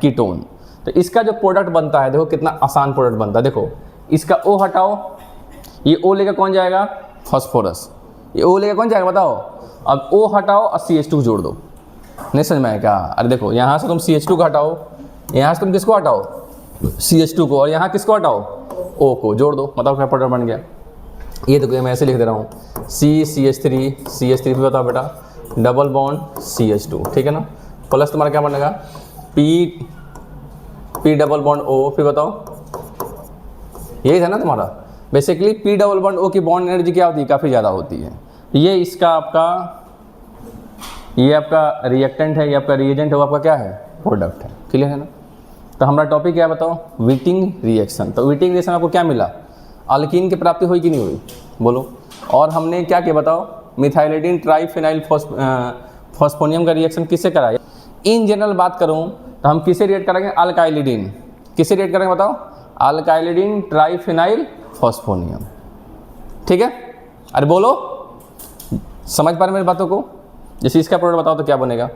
Ketone. तो इसका जो प्रोडक्ट बनता है देखो कितना आसान प्रोडक्ट बनता है। देखो इसका O हटाओ, ये O लेकर कौन जाएगा, फास्फोरस। ये O लेकर कौन जाएगा बताओ। अब O हटाओ और CH2 जोड़ दो। नहीं समझ में आया क्या? अरे देखो यहाँ से तुम CH2 को हटाओ, यहाँ से तुम किसको हटाओ, CH2 को, और यहाँ किसको हटाओ, O को जोड़ दो। बताओ क्या प्रोडक्ट बन गया। ये देखो मैं ऐसे लिख दे रहा हूँ, CH3 फिर बताओ बेटा डबल बॉन्ड CH2, ठीक है ना। प्लस तुम्हारा क्या बनेगा, P डबल बॉन्ड O, फिर बताओ यही था ना तुम्हारा। Basically P double bond O की बॉन्ड एनर्जी क्या होती है, काफ़ी ज़्यादा होती है। ये इसका ये आपका रिएक्टेंट है, ये आपका रिएजेंट है, वो आपका क्या है, प्रोडक्ट है। क्लियर है ना। तो हमारा टॉपिक क्या है बताओ, व्हिटिंग रिएक्शन। तो व्हिटिंग रिएक्शन आपको क्या मिला, अल्कीन की प्राप्ति हुई कि नहीं हुई बोलो। और हमने क्या किया बताओ, मिथाइलिडिन ट्राइफिनाइल फॉस्फोनियम का रिएक्शन किससे कराया। इन जनरल बात करूं तो हम किसे रिएक्ट करेंगे, अल्काइलिडिन। किसे रिएक्ट करेंगे बताओ, अल्काइलिडिन ट्राइफिनाइल फॉस्फोनियम, ठीक है। अरे बोलो, समझ पा रहे मेरी बातों को। जैसे इसका प्रोडक्ट बताओ तो क्या बनेगा,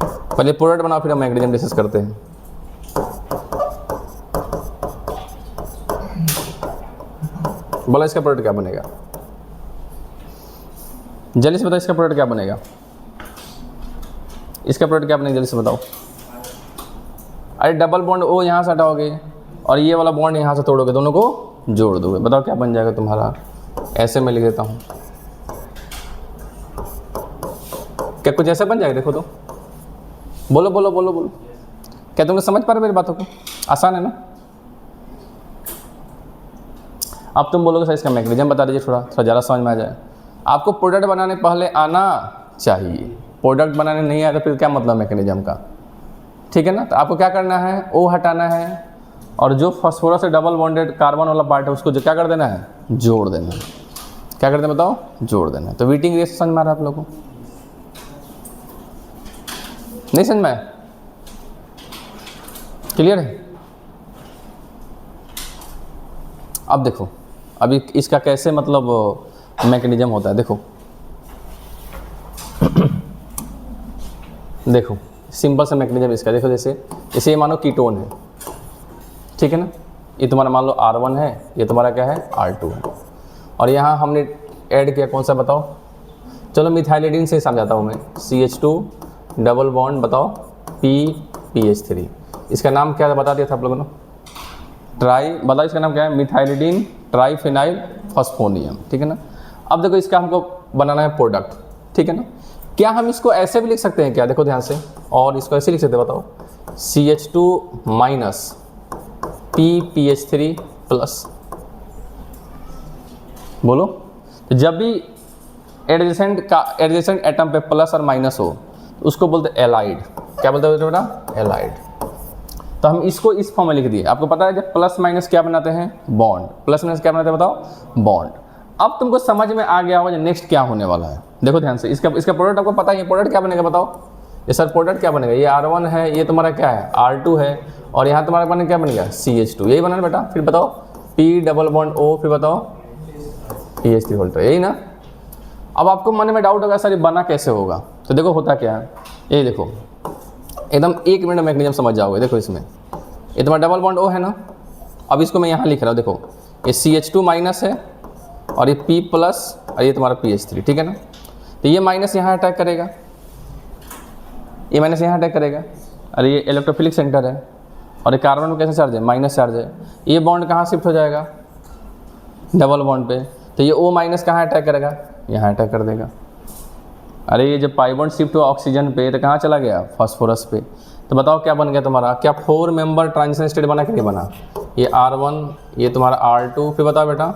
पहले प्रोडक्ट बनाओ फिर हम मैकेनिज्म डिस्कस करते हैं। बोला इसका प्रोडक्ट क्या बनेगा, जल्दी से बताओ इसका प्रोडक्ट क्या बनेगा, इसका प्रोडक्ट क्या बनेगा जल्दी से बताओ। अरे डबल बॉन्ड O यहाँ से हटाओगे और ये वाला बॉन्ड यहाँ से तोड़ोगे, दोनों को जोड़ दोगे, बताओ क्या बन जाएगा तुम्हारा। ऐसे मैं लिख देता हूँ, क्या कुछ ऐसा बन जाएगा, देखो तो बोलो बोलो बोलो बोलो। क्या तुमने समझ पा रहे मेरी बातों को, आसान है ना। अब तुम बोलोगे सर इसका मैकेनिज्म बता दीजिए, थोड़ा ज़्यादा समझ में आ जाए। आपको प्रोडक्ट बनाने पहले आना चाहिए, प्रोडक्ट बनाने नहीं आया तो फिर क्या मतलब मैकेनिज्म का, ठीक है ना। तो आपको क्या करना है, O हटाना है और जो फास्फोरस से डबल बॉन्डेड कार्बन वाला पार्ट है उसको जो क्या कर देना है, जोड़ देना है। क्या कर देना बताओ, जोड़ देना है। तो व्हिटिंग रिएक्शन समझ में आ रहा है आप लोगों को, नहीं समझ में आया, क्लियर है। अब देखो अभी इसका कैसे मतलब मैकेनिज्म होता है, देखो देखो सिंपल सा मैकेनिज्म इसका देखो। जैसे ये मानो कीटोन है, ठीक है ना। ये तुम्हारा मान लो R1 है, ये तुम्हारा क्या है R2 है, और यहाँ हमने ऐड किया कौन सा बताओ, चलो मिथाइलिडिन से समझाता हूँ मैं। CH2 डबल बॉन्ड बताओ PH3, इसका नाम क्या बता दिया था आप लोगों ने, बताओ इसका नाम क्या है, मिथाइलिडिन ट्राइफिनाइल फॉस्फोनियम, ठीक है ना। अब देखो इसका हमको बनाना है प्रोडक्ट, ठीक है ना। क्या हम इसको ऐसे भी लिख सकते हैं क्या, देखो ध्यान से, और इसको ऐसे लिख सकते हैं बताओ, CH2 माइनस PPH3 प्लस, बोलो। तो जब भी एडजेसेंट एटम पे प्लस और माइनस हो तो उसको बोलते हैं एलाइड। क्या बोलते हैं बेटा, एलाइड। तो हम इसको इस फॉर्म में लिख दिए। आपको पता है जब प्लस माइनस क्या बनाते हैं, बॉन्ड। प्लस माइनस क्या बनाते हैं बताओ, बॉन्ड। अब तुमको समझ में आ गया होगा नेक्स्ट क्या होने वाला है। देखो ध्यान से, इसका प्रोडक्ट आपको पता है, ये प्रोडक्ट क्या बनेगा बताओ। ये सर प्रोडक्ट क्या बनेगा, ये R1 है, ये तुम्हारा क्या है R2 है, और यहाँ तुम्हारा बने क्या बनेगा CH2, यही बना ना बेटा। फिर बताओ P डबल बॉन्ड O, फिर बताओ PH3 होल्टर, यही ना। अब आपको मन में डाउट होगा सर ये बना कैसे होगा। तो देखो होता क्या है, ये देखो एकदम 1 मिनट मैकेनिज्म समझ जाओगे। देखो इसमें ये तुम्हारा डबल बॉन्ड O है ना, अब इसको मैं यहाँ लिख रहा हूँ। देखो ये CH2 माइनस है और ये P प्लस और ये तुम्हारा PH3, ठीक है ना। तो ये माइनस यहाँ अटैक करेगा, ये माइनस यहाँ अटैक करेगा, और ये इलेक्ट्रोफिलिक सेंटर है, और ये कार्बन में कैसे चार्ज है, माइनस चार्ज है। ये बॉन्ड कहाँ शिफ्ट हो जाएगा, डबल बॉन्ड पे। तो ये O माइनस कहाँ अटैक करेगा, यहाँ अटैक कर देगा। अरे ये जब पाई बॉन्ड शिफ्ट हुआ ऑक्सीजन पे तो कहाँ चला गया, फास्फोरस पे। तो बताओ क्या बन गया तुम्हारा, क्या 4 मेंबर ट्रांजिशन स्टेट बना कि नहीं बना। ये R1, ये तुम्हारा R2, फिर बताओ बेटा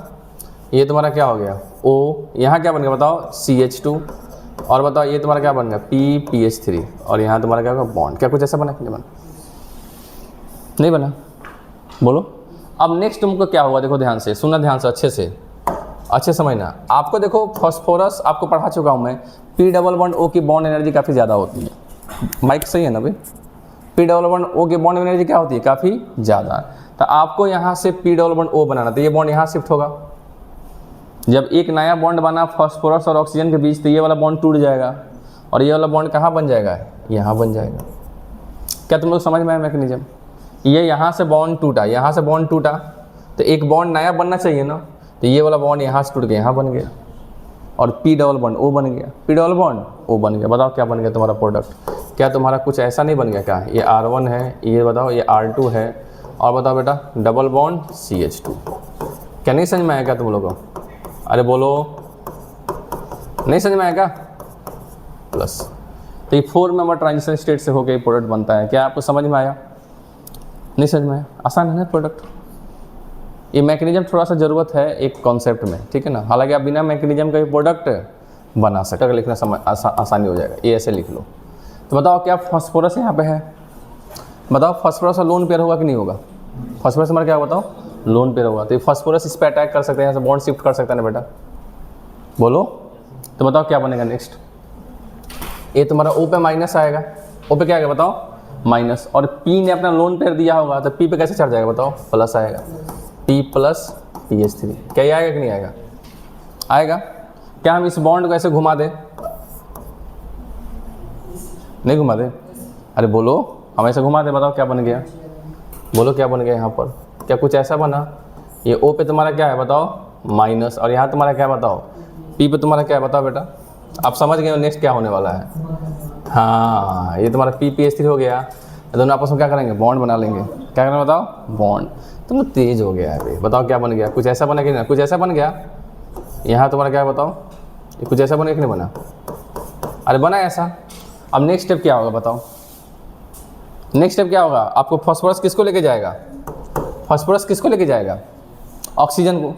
ये तुम्हारा क्या हो गया O, यहाँ क्या बन गया बताओ CH2, और बताओ ये तुम्हारा क्या बन गया PPH3, और यहाँ तुम्हारा क्या होगा बॉन्ड। क्या कुछ ऐसा बना कि नहीं बना, नहीं बना, बोलो। अब नेक्स्ट तुमको क्या होगा, देखो ध्यान से सुनना, ध्यान से अच्छे समझना। आपको देखो फास्फोरस आपको पढ़ा चुका हूँ मैं, P डबल बॉन्ड O की बॉन्ड एनर्जी काफ़ी ज़्यादा होती है। माइक सही है ना भाई, P डबल बॉन्ड O की बॉन्ड एनर्जी क्या होती है, काफ़ी ज़्यादा। तो आपको यहाँ से P डबल बॉन्ड O बनाना, तो ये बॉन्ड यहाँ शिफ्ट होगा। जब एक नया बॉन्ड बना फास्फोरस और ऑक्सीजन के बीच, तो ये वाला बॉन्ड टूट जाएगा और ये वाला बॉन्ड कहाँ बन जाएगा, यहाँ बन जाएगा। क्या तुम लोग समझ में आया मैकेनिज्म? ये यहाँ से बॉन्ड टूटा, यहाँ से बॉन्ड टूटा, तो एक बॉन्ड नया बनना चाहिए ना, तो ये वाला बॉन्ड यहाँ से टूट के यहाँ बन गया, और पी डबल बॉन्ड ओ बन गया, पी डबल बॉन्ड ओ बन गया। बताओ क्या बन गया तुम्हारा प्रोडक्ट? क्या तुम्हारा कुछ ऐसा नहीं बन गया क्या? ये R1 है, ये बताओ ये R2 है, और बताओ बेटा डबल बॉन्ड CH2। क्या नहीं समझ में आया क्या तुम लोगों को? अरे बोलो, नहीं समझ में आया क्या? प्लस, तो ये 4 मेंबर ट्रांजिशन स्टेट से होकर प्रोडक्ट बनता है। क्या आपको समझ में आया? नहीं समझ में आया? आसान है ना प्रोडक्ट? ये मैकेनिज्म थोड़ा सा ज़रूरत है एक कॉन्सेप्ट में, ठीक है ना। हालांकि आप बिना मैकेनिज्म का भी प्रोडक्ट बना सकते हो, लिखना आसानी हो जाएगा। ये ऐसे लिख लो। तो बताओ क्या फास्फोरस यहाँ पे है? बताओ फास्फोरस और लोन पेयर होगा कि नहीं होगा? फास्फोरस हमारा क्या बताओ? लोन पेयर होगा। तो ये फास्फोरस इस पर अटैक कर सकते हैं, यहाँ से बॉन्ड शिफ्ट कर सकता है ना बेटा? बोलो, तो बताओ क्या बनेगा नेक्स्ट? ये तुम्हारा O पे माइनस आएगा, O पे क्या आएगा बताओ? माइनस, और P ने अपना लोन पेयर दिया होगा, तो P पे कैसे चढ़ जाएगा बताओ? प्लस आएगा, P प्लस PH3। क्या ये आएगा कि नहीं आएगा? आएगा। क्या हम इस बॉन्ड को ऐसे घुमा दें? नहीं घुमा दे? अरे बोलो, हम ऐसे घुमा दे, बताओ क्या बन गया? बोलो क्या बन गया यहाँ पर? क्या कुछ ऐसा बना? ये O पे तुम्हारा क्या है बताओ? माइनस, और यहाँ तुम्हारा क्या बताओ? P पे तुम्हारा क्या है बताओ बेटा? आप समझ गए हो नेक्स्ट क्या होने वाला है? हाँ, ये तुम्हारा PPH3 हो गया। दोनों आपस में क्या करेंगे? बॉन्ड बना लेंगे। क्या करना बताओ? बॉन्ड। तुम लोग तेज हो गया है। बताओ क्या बन गया? कुछ ऐसा बना कि नहीं? कुछ ऐसा बन गया। यहाँ तुम्हारा क्या बताओ? ये कुछ ऐसा बना कि नहीं बना? अरे बना ऐसा। अब नेक्स्ट स्टेप क्या होगा बताओ? नेक्स्ट स्टेप क्या होगा? आपको फास्फोरस किसको लेके जाएगा? फास्फोरस किसको लेके जाएगा? ऑक्सीजन को।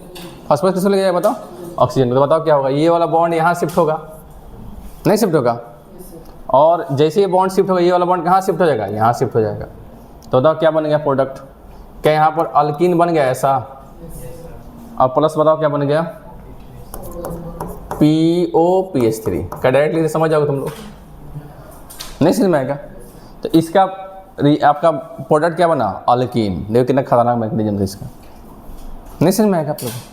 फास्फोरस किसको लेके जाएगा बताओ? ऑक्सीजन को। तो बताओ क्या होगा? ये वाला बॉन्ड यहाँ शिफ्ट होगा, नहीं शिफ्ट होगा? और जैसे ये बॉन्ड शिफ्ट होगा, ये वाला बॉन्ड कहाँ शिफ्ट हो जाएगा? यहाँ शिफ्ट हो जाएगा। तो बताओ क्या बन गया प्रोडक्ट? क्या यहाँ पर अल्कीन बन गया ऐसा? और प्लस बताओ क्या बन गया? POPH3। क्या डायरेक्टली समझ जाओगे तुम लोग? नहीं समझ में आएगा? तो इसका आपका प्रोडक्ट क्या बना? अल्कीन। देखो कितना खतरनाक मैकेनिज्म है इसका। नहीं समझ में आएगा आप लोगों को?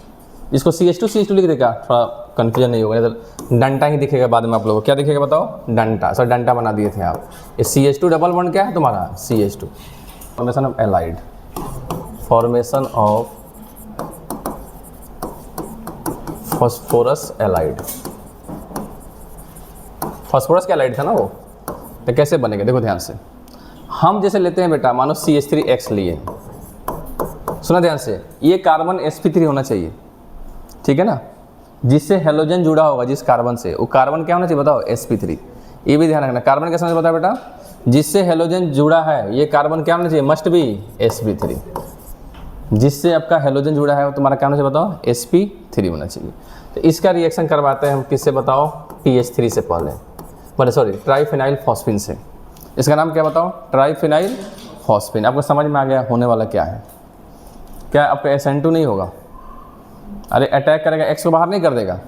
इसको CH2 लिख देगा, थोड़ा कन्फ्यूजन नहीं होगा। तो डंटा ही दिखेगा बाद में आप लोगों को। क्या दिखेगा बताओ? डंटा। सर डंटा बना दिए थे आप। ये CH2 डबल बॉन्ड क्या है तुम्हारा? CH2। Formation of allied, formation of phosphorus allied. Phosphorus का एलाइड था ना वो, तो कैसे बनेगा? देखो ध्यान से। हम जैसे लेते हैं बेटा, मानो CH3X लिए, सुना ध्यान से, ये कार्बन sp3 होना चाहिए, ठीक है ना। जिससे हेलोजन जुड़ा होगा जिस कार्बन से, वो कार्बन क्या होना चाहिए बताओ? sp3। ये भी ध्यान रखना। कार्बन कैसे बताओ बेटा? जिससे हेलोजन जुड़ा है ये कार्बन क्या होना चाहिए? Must be sp3। जिससे आपका हेलोजन जुड़ा है वो तुम्हारा क्या होना चाहिए बताओ? sp3 होना चाहिए। तो इसका रिएक्शन करवाते हैं हम किससे बताओ? PH3 से पहले, सॉरी ट्राइफिनाइल फॉस्फिन से। इसका नाम क्या बताओ? Triphenyl phosphine. आपको समझ में आ गया होने वाला क्या है? क्या आपका SN2 नहीं होगा? अरे अटैक करेगा, X को बाहर नहीं कर देगा।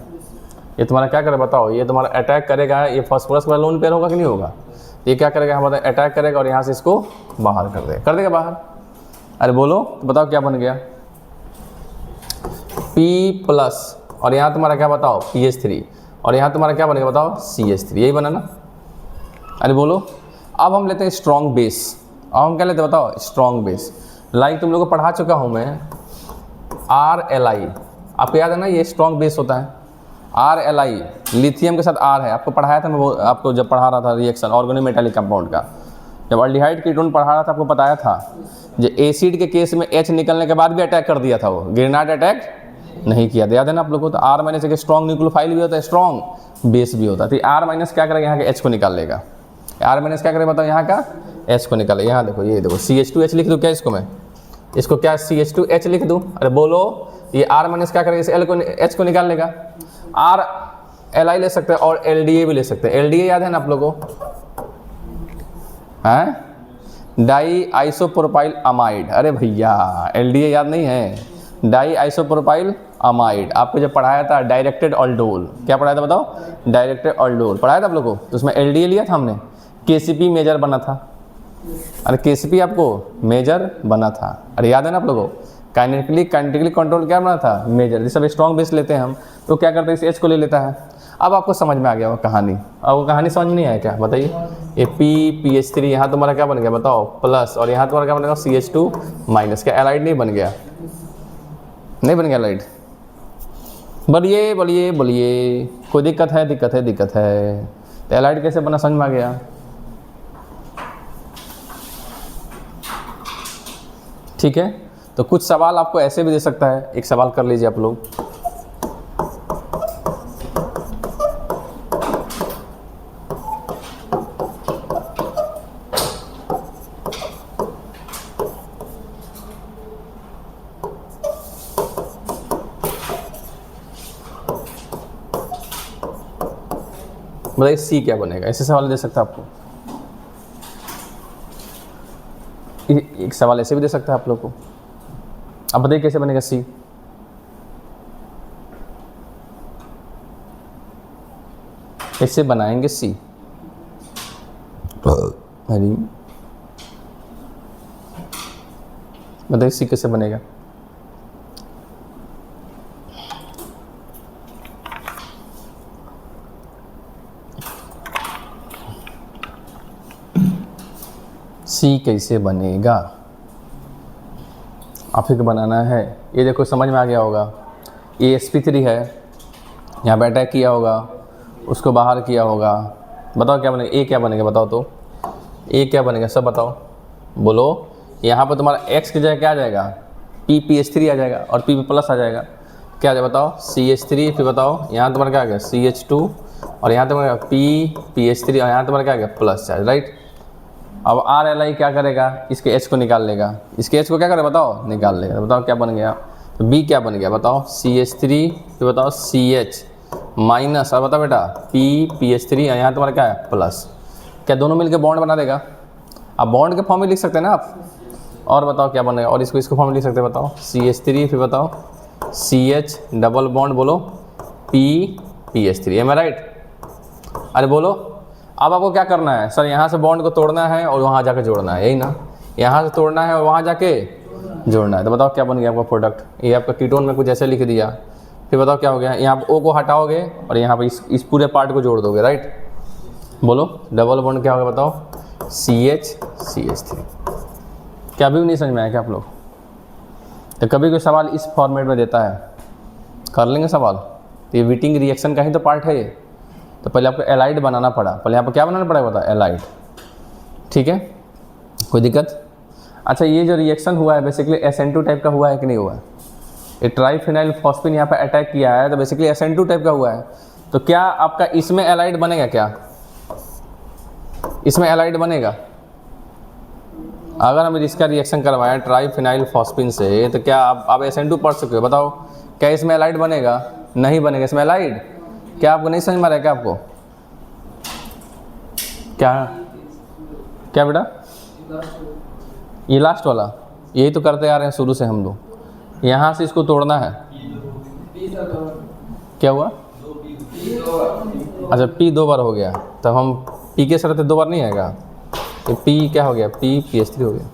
ये तुम्हारा क्या करेगा बताओ? ये तुम्हारा अटैक करेगा, ये फास्फोरस वाला लोन पेयर होगा कि नहीं होगा? ये क्या करेगा हम बताएं? अटैक करेगा और यहाँ से इसको बाहर कर देगा बाहर। अरे बोलो, तो बताओ क्या बन गया? P प्लस, और यहाँ तुम्हारा क्या बताओ? PH3, और यहाँ तुम्हारा क्या बनेगा बताओ? CH3। यही बना ना? अरे बोलो। अब हम लेते हैं स्ट्रॉन्ग बेस। अब हम क्या लेते हैं बताओ? Strong base. लाइक तुम लोगों को पढ़ा चुका हूँ मैं, RLi। आपको याद है ना, ये स्ट्रॉन्ग बेस होता है। RLi लिथियम के साथ R है, आपको पढ़ाया था मैं, वो आपको जब पढ़ा रहा था रिएक्शन ऑर्गेनोमेटालिक कंपाउंड का, जब अल्डिहाइड कीटोन पढ़ा रहा था आपको बताया था, जो एसिड के केस में H निकलने के बाद भी अटैक कर दिया था, वो ग्रेनाड अटैक नहीं किया था। याद है ना आप लोगों को? तो R माइनस एक स्ट्रॉन्ग न्यूक्लियोफाइल भी होता है, स्ट्रॉन्ग बेस भी होता है। तो R माइनस क्या करेगा? यहाँ के H को निकाल लेगा। R माइनस क्या करेगा बताओ? यहाँ का H को निकाले। यहाँ देखो, ये देखो CH2H लिख दूँ क्या इसको मैं? इसको क्या CH2H लिख दूँ? अरे बोलो, ये R माइनस क्या करेगा? इस L को H को निकाल लेगा। RLi ले सकते हैं और LDA भी ले सकते हैं। LDA याद है ना आप लोगों को? हैं? Di isopropyl amide. अरे भैया LDA याद नहीं है? डाई आइसोप्रोपाइल अमाइड आपको जब पढ़ाया था डायरेक्टेड ऑल्डोल। क्या पढ़ाया था बताओ? डायरेक्टेड ऑल्डोल पढ़ाया था आप लोगों को। तो उसमें LDA लिया था हमने, KCP मेजर बना था। अरे KCP आपको मेजर बना था, अरे याद है ना आप लोगों को? काइनेटिकली कंट्रोल क्या बना था? मेजर। जैसे स्ट्रॉन्ग बेस लेते हैं हम, तो क्या करते हैं? इस H को ले लेता है। अब आपको समझ में आ गया वो कहानी। अब वो कहानी समझ में नहीं आया क्या बताइए? ये PPH3 यहाँ तुम्हारा क्या बन गया बताओ प्लस, और यहाँ तुम्हारा क्या बनेगा CH2 माइनस। क्या एलाइड नहीं बन गया? नहीं बन गया एलाइड? बोलिए बोलिए बोलिए, कोई दिक्कत है? दिक्कत है, दिक्कत है। तो एलाइड कैसे बना समझ में आ गया? ठीक है, तो कुछ सवाल आपको ऐसे भी दे सकता है, एक सवाल कर लीजिए आप लोग। बताइए सी क्या बनेगा, ऐसे सवाल दे सकता है आपको। एक सवाल ऐसे भी दे सकता है आप लोग को। अब बताइए कैसे बनेगा सी। कैसे बनाएंगे सी? हरी बताइए सी कैसे बनेगा? सी कैसे बनेगा आप ही को बनाना है। ये देखो समझ में आ गया होगा, ये sp3 है, यहाँ पे अटैक किया होगा, उसको बाहर किया होगा। बताओ क्या बनेगा? ए क्या बनेगा बताओ तो? ए क्या बनेगा सब बताओ, बोलो। यहाँ पर तुम्हारा x की जगह क्या आ जाएगा? PPH3 आ जाएगा और P प्लस आ जाएगा। क्या आ जाएगा बताओ? CH3, फिर बताओ यहाँ तुम्हारा क्या आ गया? CH2, और यहाँ तुम्हारा PPH3, और यहाँ तुम्हारा क्या आ गया? Plus charge, right. अब RLI क्या करेगा? इसके H को निकाल लेगा। इसके H को क्या करेगा बताओ? निकाल लेगा। तो बताओ क्या बन गया? तो B क्या बन गया बताओ? CH3, फिर बताओ CH माइनस, और बताओ बेटा PPH3, और यहाँ तुम्हारा क्या है? प्लस। क्या दोनों मिलकर बॉन्ड बना देगा? आप बॉन्ड के फॉर्म में लिख सकते हैं ना आप। और बताओ क्या बनेगा? और इसको फॉर्म में लिख सकते हैं, बताओ CH3, फिर बताओ CH डबल बॉन्ड, बोलो PPH3। एम आई राइट? अरे बोलो। अब आपको क्या करना है? सर यहाँ से बॉन्ड को तोड़ना है और वहाँ जाके जोड़ना है, यही ना? यहाँ से तोड़ना है और वहाँ जाके जोड़ना है। तो बताओ क्या बन गया आपका प्रोडक्ट? ये आपका कीटोन में कुछ ऐसे लिख दिया। फिर बताओ क्या हो गया? यहाँ पर O को हटाओगे और यहाँ पर इस पूरे पार्ट को जोड़ दोगे, राइट। बोलो डबल बॉन्ड क्या होगा बताओ? CH3। क्या अभी भी नहीं समझ में आया क्या आप लोग? तो कभी कोई सवाल इस फॉर्मेट में देता है, कर लेंगे सवाल। तो ये वीटिंग रिएक्शन का ही तो पार्ट है ये। तो पहले आपको एलाइड बनाना पड़ा। पहले यहाँ पर क्या बनाना पड़ेगा बता? एलाइड। ठीक है, कोई दिक्कत? अच्छा, ये जो रिएक्शन हुआ है बेसिकली SN2 टाइप का हुआ है कि नहीं हुआ है? ये ट्राइफिनाइल फॉस्फेट यहाँ पर अटैक किया है, तो बेसिकली SN2 टाइप का हुआ है। तो क्या आपका इसमें एलाइड बनेगा? क्या इसमें एलाइड बनेगा? अगर हम इसका रिएक्शन करवाएं ट्राइफिनाइल फॉस्फिन से, तो क्या आप SN2 पढ़ सकते हो? बताओ क्या इसमें एलाइड बनेगा? नहीं बनेगा इसमें एलाइड। क्या आपको नहीं समझ में आ रहा है क्या आपको? क्या बेटा? ये लास्ट वाला यही तो करते आ रहे हैं शुरू से हम लोग। यहाँ से इसको तोड़ना है। क्या हुआ? अच्छा P 2 बार हो गया, तब हम P के साथ 2 बार नहीं आएगा। ये P क्या हो गया? PPH3 हो गया।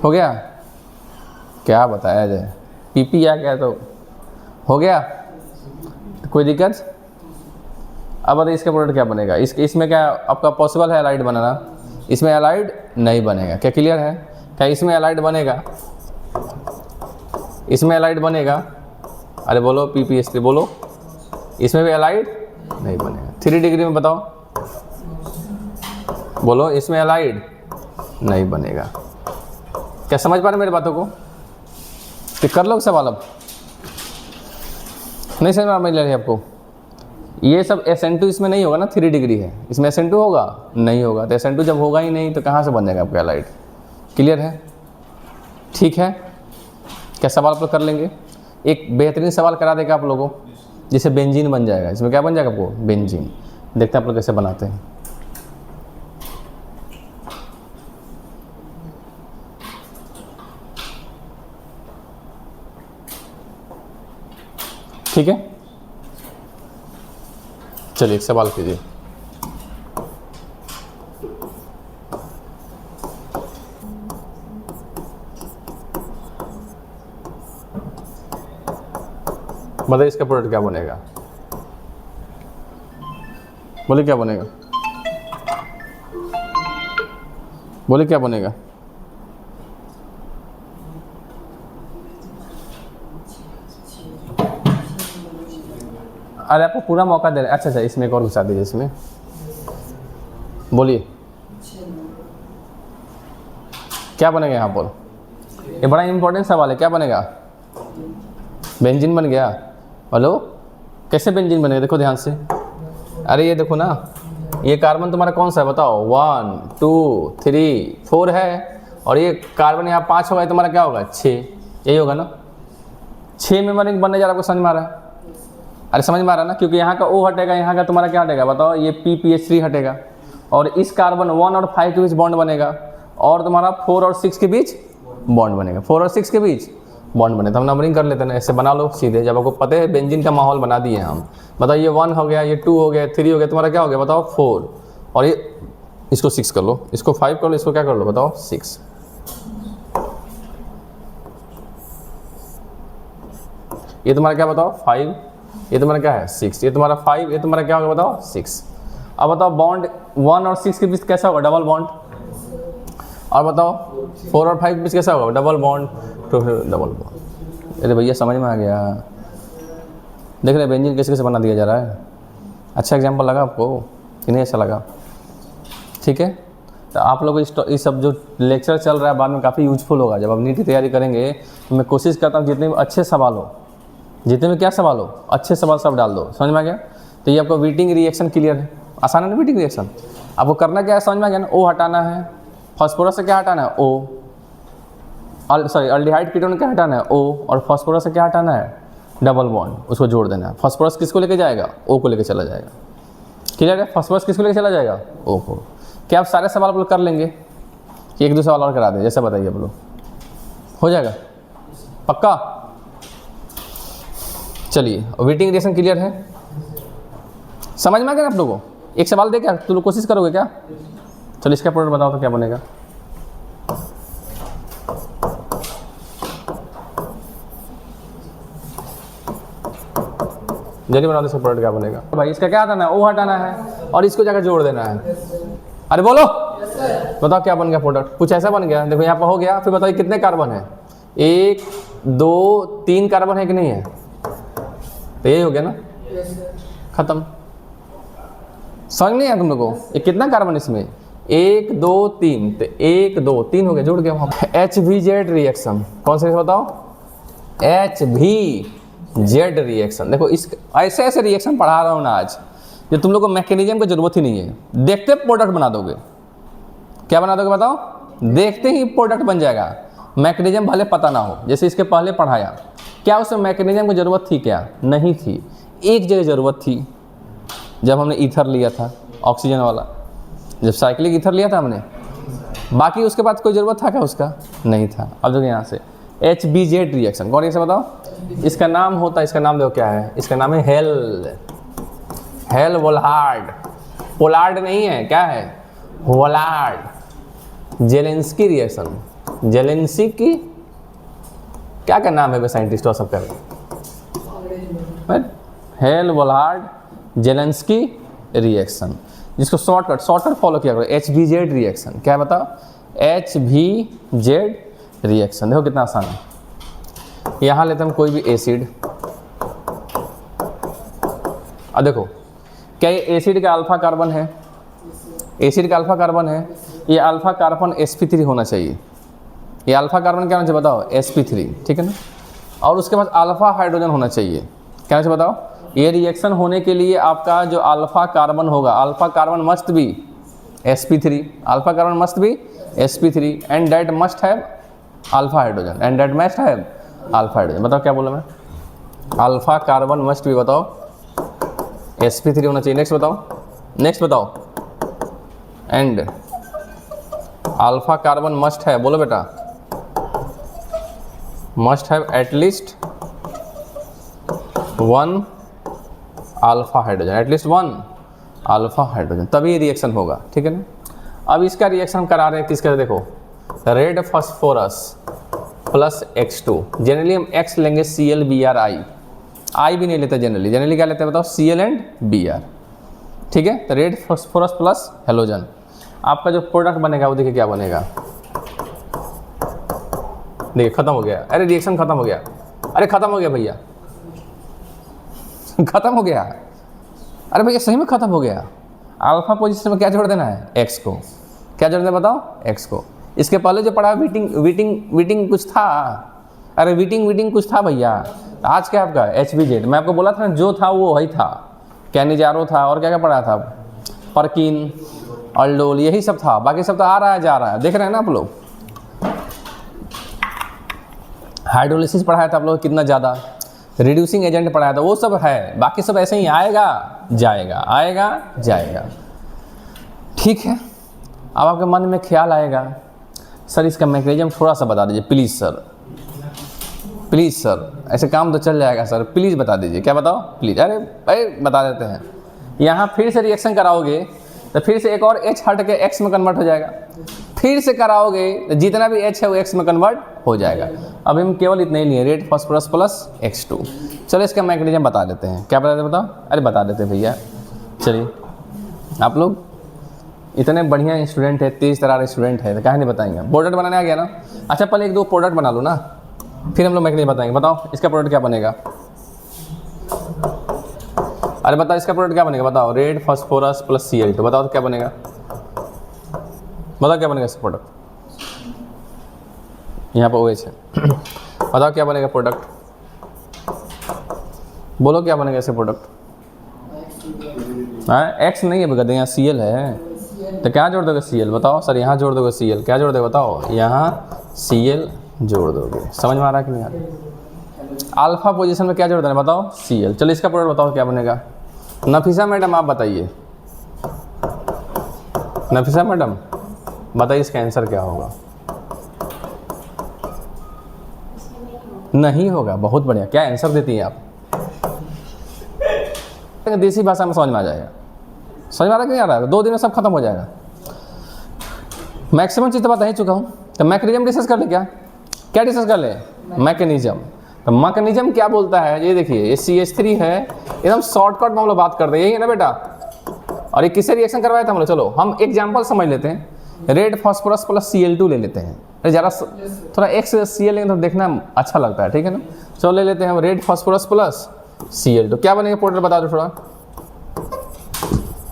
हो गया? क्या बताया जाए? PP आ गया तो हो गया। कोई दिक्कत? अब बताइए इसका प्रोडक्ट क्या बनेगा? इसमें क्या आपका पॉसिबल है एलाइड बनाना? इसमें एलाइड नहीं बनेगा। क्या क्लियर है? क्या इसमें एलाइड बनेगा? इसमें एलाइड बनेगा? अरे बोलो PPH3 बोलो। इसमें भी एलाइड नहीं बनेगा। 3 डिग्री में बताओ, बोलो इसमें एलाइड नहीं बनेगा। क्या समझ पा रहे मेरी बातों को? तो कर लो सवाल। अब नहीं समझ में आ रही आपको? ये सब SN2 इसमें नहीं होगा ना, 3 डिग्री है। इसमें SN2 होगा? नहीं होगा। तो SN2 जब होगा ही नहीं तो कहाँ से बन जाएगा आपका एलाइड? क्लियर है? ठीक है, क्या सवाल आप लोग कर लेंगे? एक बेहतरीन सवाल करा देगा आप लोगों को, जिसे बेंजीन बन जाएगा। इसमें क्या बन जाएगा आपको? बेंजीन। देखते हैं आप लोग कैसे बनाते हैं। ठीक है, चलिए एक सवाल कीजिए। बताइए इसका प्रोडक्ट क्या बनेगा? बोले क्या बनेगा? बोले क्या बनेगा? अरे आपको पूरा मौका दे रहे हैं। अच्छा, इसमें एक और घुसा दीजिए इसमें। बोलिए क्या बनेगा यहाँ पर? ये बड़ा इंपॉर्टेंट सवाल है, क्या बनेगा? बेंजीन बन गया। हेलो, कैसे बेंजीन बनेगा? देखो ध्यान से। अरे ये देखो ना, ये कार्बन तुम्हारा कौन सा है बताओ? 1 2 3 4 है, और ये कार्बन यहाँ 5 होगा, तुम्हारा क्या होगा? 6। यही होगा ना? 6 में बनने जा रहा, आपको समझ में आ रहा है? अरे समझ में आ रहा है ना, क्योंकि यहाँ का O हटेगा, यहाँ का तुम्हारा क्या हटेगा बताओ? ये PPH3 हटेगा, और इस कार्बन 1 और 5 के बीच बॉन्ड बनेगा, और तुम्हारा 4 और 6 के बीच बॉन्ड बनेगा। 4 और 6 के बीच बॉन्ड बने। तो हम नंबरिंग कर लेते हैं ना, ऐसे बना लो सीधे। जब आपको पता है बेंजीन का माहौल बना दिए हम, बताओ ये 1 हो गया, ये 2 हो गया, 3 हो गया, तुम्हारा क्या हो गया बताओ? 4। और ये इसको 6 कर लो, इसको 5 कर लो, इसको क्या कर लो बताओ? 6। ये तुम्हारा क्या बताओ? 5। ये तुम्हारा क्या है? 6। ये तुम्हारा 5, ये तुम्हारा क्या होगा बताओ? 6। अब बताओ बॉन्ड 1 और 6 के बीच कैसा होगा? Double bond. और बताओ 4 और 5 के बीच कैसा होगा? Double bond. तो फिर डबल बॉन्ड। अरे भैया समझ में आ गया। देख रहे बेंजीन कैसे कैसे बना दिया जा रहा है। अच्छा एग्जाम्पल लगा आपको कि नहीं? ऐसा लगा? ठीक है। तो आप लोग इस सब जो लेक्चर चल रहा है बाद में काफ़ी यूजफुल होगा। जब आप नीट की तैयारी करेंगे तो मैं कोशिश करता हूँ जितने भी अच्छे सवाल हो, जितने में क्या सवाल हो, अच्छे सवाल सब डाल दो। समझ में आ गया? तो ये आपको वीटिंग रिएक्शन क्लियर है, आसान है ना? वीटिंग रिएक्शन आपको करना क्या है? समझ में आ गया ना? O हटाना है, फास्फोरस से क्या हटाना है? O। अल्डिहाइड कीटोन क्या हटाना है? O। और फास्फोरस से क्या हटाना है? डबल बॉन्ड, उसको जोड़ देना है। फास्फोरस किसको लेके जाएगा? O को लेके चला जाएगा। क्लियर है? फास्फोरस किसको लेके चला जाएगा? O को। क्या आप सारे सवाल आप लोग कर लेंगे कि एक दो सवाल और करा दें? जैसा बताइए आप लोग, हो जाएगा पक्का? चलिए, वीटिंग रिएक्शन क्लियर है? समझ में आ गया आप लोगों को? एक सवाल दे क्या तुम लोग कोशिश करोगे क्या? चलो इसका प्रोडक्ट बताओ तो क्या बनेगा? जल्दी बना दो, इसका प्रोडक्ट क्या बनेगा? भाई इसका क्या हटाना है? O हटाना है, और इसको जाकर जोड़ देना है। अरे बोलो बताओ क्या बन गया प्रोडक्ट? कुछ ऐसा बन गया। देखो यहाँ पर हो गया। फिर बताइए कितने कार्बन है? 1 2 3 कार्बन है कि नहीं है? तो यही हो गया ना, खत्म। समझ नहीं आया तुम लोगों को? ये कितना कार्बन इसमें? 1 2 3, तो 1 2 3 हो गया, जुड़ गया वहाँ। HVZ रिएक्शन कौन सा बताओ? HVZ reaction. देखो इस ऐसे ऐसे रिएक्शन पढ़ा रहा हूँ ना आज, जो तुम लोग को मैकेनिज्म की जरूरत ही नहीं है। देखते प्रोडक्ट बना दोगे। क्या बना दोगे बताओ? देखते ही प्रोडक्ट बन जाएगा। मैकेनिज्म भले पता ना हो, जैसे इसके पहले पढ़ाया। क्या उसमें मैकेनिज्म की ज़रूरत थी? क्या नहीं थी। एक जगह ज़रूरत थी, जब हमने ईथर लिया था, ऑक्सीजन वाला, जब साइक्लिक ईथर लिया था हमने। बाकी उसके बाद कोई ज़रूरत था क्या उसका? नहीं था। अब देखो यहाँ से HBZ रिएक्शन कौन? ऐसे बताओ। इसका नाम होता है, इसका नाम देखो क्या है? इसका नाम है हेल वोल्हार्ड। पोलार्ड नहीं है, क्या है? वोलार्ड। Zelensky reaction. जेलेंस्की क्या क्या नाम है वे साइंटिस्टों सब कर रहे? हेल वोल्हार्ड जेलेंस्की रिएक्शन, जिसको शॉर्टकट फॉलो किया करो। HVZ रिएक्शन क्या है बताओ? HVZ reaction. देखो कितना आसान है। यहाँ लेते हम कोई भी एसिड। अब देखो क्या ये एसिड का अल्फा कार्बन है? एसिड का अल्फा कार्बन है। ये अल्फा कार्बन sp3 होना चाहिए। ये अल्फा कार्बन क्या होना चाहिए बताओ? sp3, ठीक है ना? और उसके बाद अल्फा हाइड्रोजन होना चाहिए। क्या होना चाहिए बताओ? ये रिएक्शन होने के लिए आपका जो अल्फा कार्बन होगा, alpha carbon must be sp3, alpha carbon must be sp3 and that must have alpha hydrogen, and that must have alpha hydrogen. बताओ क्या बोला मैं? अल्फा कार्बन मस्ट बी बताओ sp3 होना चाहिए। नेक्स्ट बताओ, नेक्स्ट बताओ। एंड अल्फा कार्बन मस्ट है, बोलो बेटा, must have at least 1 alpha hydrogen, at least 1 alpha hydrogen, तभी रिएक्शन होगा। ठीक है ना? अब इसका रिएक्शन हम करा रहे हैं किसके? देखो red phosphorus plus X2। Generally हम X लेंगे ClBrI, I भी नहीं लेते जनरली क्या लेते हैं बताओ? Cl and Br। ठीक है? तो रेड फास्फोरस प्लस हेलोजन। आपका जो प्रोडक्ट बनेगा वो देखिए क्या बनेगा, देखिए खत्म हो गया, अरे रिएक्शन खत्म हो गया, अरे खत्म हो गया भैया खत्म हो गया, अरे भैया सही में खत्म हो गया। अल्फा पोजीशन में क्या जोड़ देना है, एक्स को, क्या जोड़ देना बताओ, एक्स को। इसके पहले जो पढ़ा वीटिंग कुछ था, अरे वीटिंग कुछ था भैया, आज क्या आपका HVZ, मैं आपको बोला था ना जो था वो वही था, कैनिजारो था और क्या क्या पढ़ा था, परकिन, अल्डोल, यही सब था, बाकी सब तो आ रहा है जा रहा है, देख रहे हैं ना आप लोग। हाइड्रोलिसिस पढ़ाया था आप लोग कितना ज़्यादा, रिड्यूसिंग एजेंट पढ़ाया था, वो सब है, बाकी सब ऐसे ही आएगा जाएगा आएगा जाएगा। ठीक है, अब आपके मन में ख्याल आएगा सर इसका मैकेनिज्म थोड़ा सा बता दीजिए प्लीज़ सर, ऐसे काम तो चल जाएगा सर, प्लीज़ बता दीजिए, क्या बताओ प्लीज़, अरे बता देते हैं। यहाँ फिर से रिएक्शन कराओगे तो फिर से एक और H हट के X में कन्वर्ट हो जाएगा, फिर से कराओगे तो जितना भी H है वो X में कन्वर्ट हो जाएगा। अभी हम केवल इतना ही लिए, रेड फास्फोरस प्लस X2। चलो इसका मैकेनिज्म बता देते हैं, क्या बता देते बताओ, अरे बता देते हैं भैया। चलिए आप लोग इतने बढ़िया स्टूडेंट है, तेज तरार स्टूडेंट है, तो कहाँ नहीं बताएंगे। प्रोडक्ट बनाने आ गया ना, अच्छा पहले एक दो प्रोडक्ट बना लो ना, फिर हम लोग मैकेनिज्म बताएंगे। बताओ इसका प्रोडक्ट क्या बनेगा, अरे बताओ इसका प्रोडक्ट क्या बनेगा, बताओ रेड फास्फोरस प्लस Cl2, बताओ तो क्या बनेगा, बताओ क्या बनेगा इसका प्रोडक्ट, यहाँ पर OH है बताओ क्या बनेगा प्रोडक्ट, बोलो क्या बनेगा इसका प्रोडक्ट। हाँ X नहीं है बगैर, यहाँ Cl है, तो क्या जोड़ दोगे Cl, बताओ सर यहाँ जोड़ दोगे Cl, क्या जोड़ दोगे बताओ, यहाँ Cl जोड़ दोगे। समझ में आ रहा है कि नहीं आ रहा। अल्फा पोजीशन में क्या जोड़ देना बताओ, Cl। चलो इसका प्रोडक्ट बताओ क्या बनेगा। नफीसा मैडम आप बताइए, नफीसा मैडम बताइए इसका आंसर क्या होगा। नहीं होगा, बहुत बढ़िया, क्या आंसर देती हैं आप, देसी भाषा में समझ में आ जाएगा। समझ में आ रहा है कि नहीं आ रहा है, 2 दिन में सब खत्म हो जाएगा। मैक्सिमम चीज़ तो बता ही चुका हूँ, तो मैकेनिज्म डिस्कस कर ले, क्या डिस्कस कर ले, मैकेनिज्म। तो मैकेनिज्म क्या बोलता है, ये देखिए ये CH3 है, एकदम शॉर्टकट में हम लोग बात करते हैं, यही है ना बेटा। और ये किससे रिएक्शन करवाया था हम लोग, चलो हम एग्जाम्पल समझ लेते हैं। रेड फास्फोरस प्लस Cl2 ले लेते हैं, ज़रा थोड़ा X Cl लेंगे तो देखना अच्छा लगता है, ठीक है ना। चलो ले लेते हैं हम रेड फास्फोरस प्लस Cl2, क्या बनेगा प्रोडक्ट बता दो थोड़ा,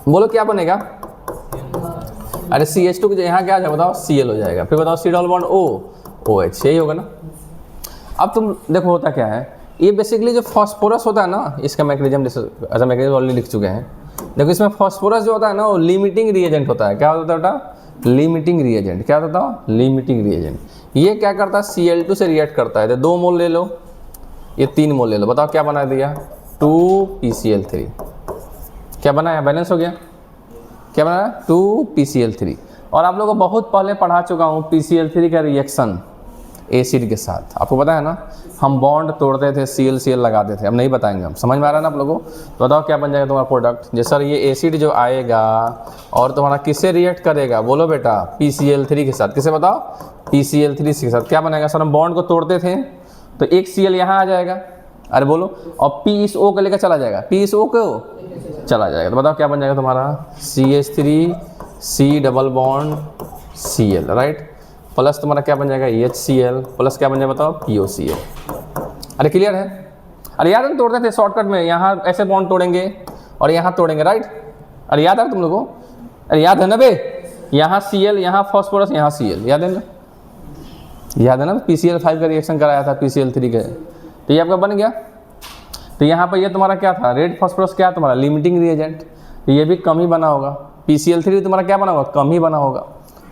बोलो क्या बनेगा। अरे CH2 की यहाँ क्या आ जाएगा बताओ, Cl हो जाएगा, फिर बताओ C डबल बॉन्ड OH, यही होगा ना। अब तुम देखो होता क्या है, ये बेसिकली जो फास्फोरस होता है ना, इसका मैकेनिज्म ऐसा मैकेनिज्म ऑलरेडी लिख चुके हैं। देखो इसमें फास्फोरस जो होता है ना वो लिमिटिंग रिएजेंट होता है, क्या होता है बेटा, लिमिटिंग रिएजेंट। क्या होता है, लिमिटिंग रिएजेंट। ये क्या करता है, Cl2 से रिएक्ट करता है, तो 2 मोल ले लो, ये 3 मोल ले लो, बताओ क्या बना दिया, 2PCl3, क्या बनाया, बैलेंस हो गया, क्या बनाया 2PCl3। और आप लोगों को बहुत पहले पढ़ा चुका हूँ PCl3 का रिएक्शन एसिड के साथ, आपको पता है ना, हम बॉन्ड तोड़ते थे, Cl लगाते थे, अब नहीं बताएंगे हम। समझ में आ रहा है ना आप लोगों को, तो बताओ क्या बन जाएगा तुम्हारा प्रोडक्ट। जैसे सर ये एसिड जो आएगा और तुम्हारा किससे रिएक्ट करेगा, बोलो बेटा PCl3 के साथ, किसे बताओ, PCl3 के साथ। क्या बनेगा सर, हम बॉन्ड को तोड़ते थे तो एक Cl यहाँ आ जाएगा, अरे बोलो, और P इस O को लेकर चला जाएगा, P इस O को चला जाएगा, तो बताओ क्या बन जाएगा तुम्हारा CH3 C double bond Cl, right, plus तुम्हारा क्या बन जाएगा HCl, प्लस क्या बन जाएगा बताओ POCl। अरे क्लियर है, अरे याद है तोड़ते थे शॉर्टकट में, यहाँ ऐसे बॉन्ड तोड़ेंगे और यहाँ तोड़ेंगे, राइट। अरे याद है तुम लोगों को, अरे याद है ना बे, यहाँ Cl, यहाँ फास्फोरस, यहाँ Cl, याद है ना, याद है ना, PCl5 का रिएक्शन कराया था PCl3 के, तो ये आपका बन गया। तो यहाँ पर ये तुम्हारा क्या था, रेड फास्फोरस क्या तुम्हारा लिमिटिंग रिएजेंट, तो ये भी कम ही बना होगा। PCl3 तुम्हारा क्या बना होगा, कम ही बना होगा।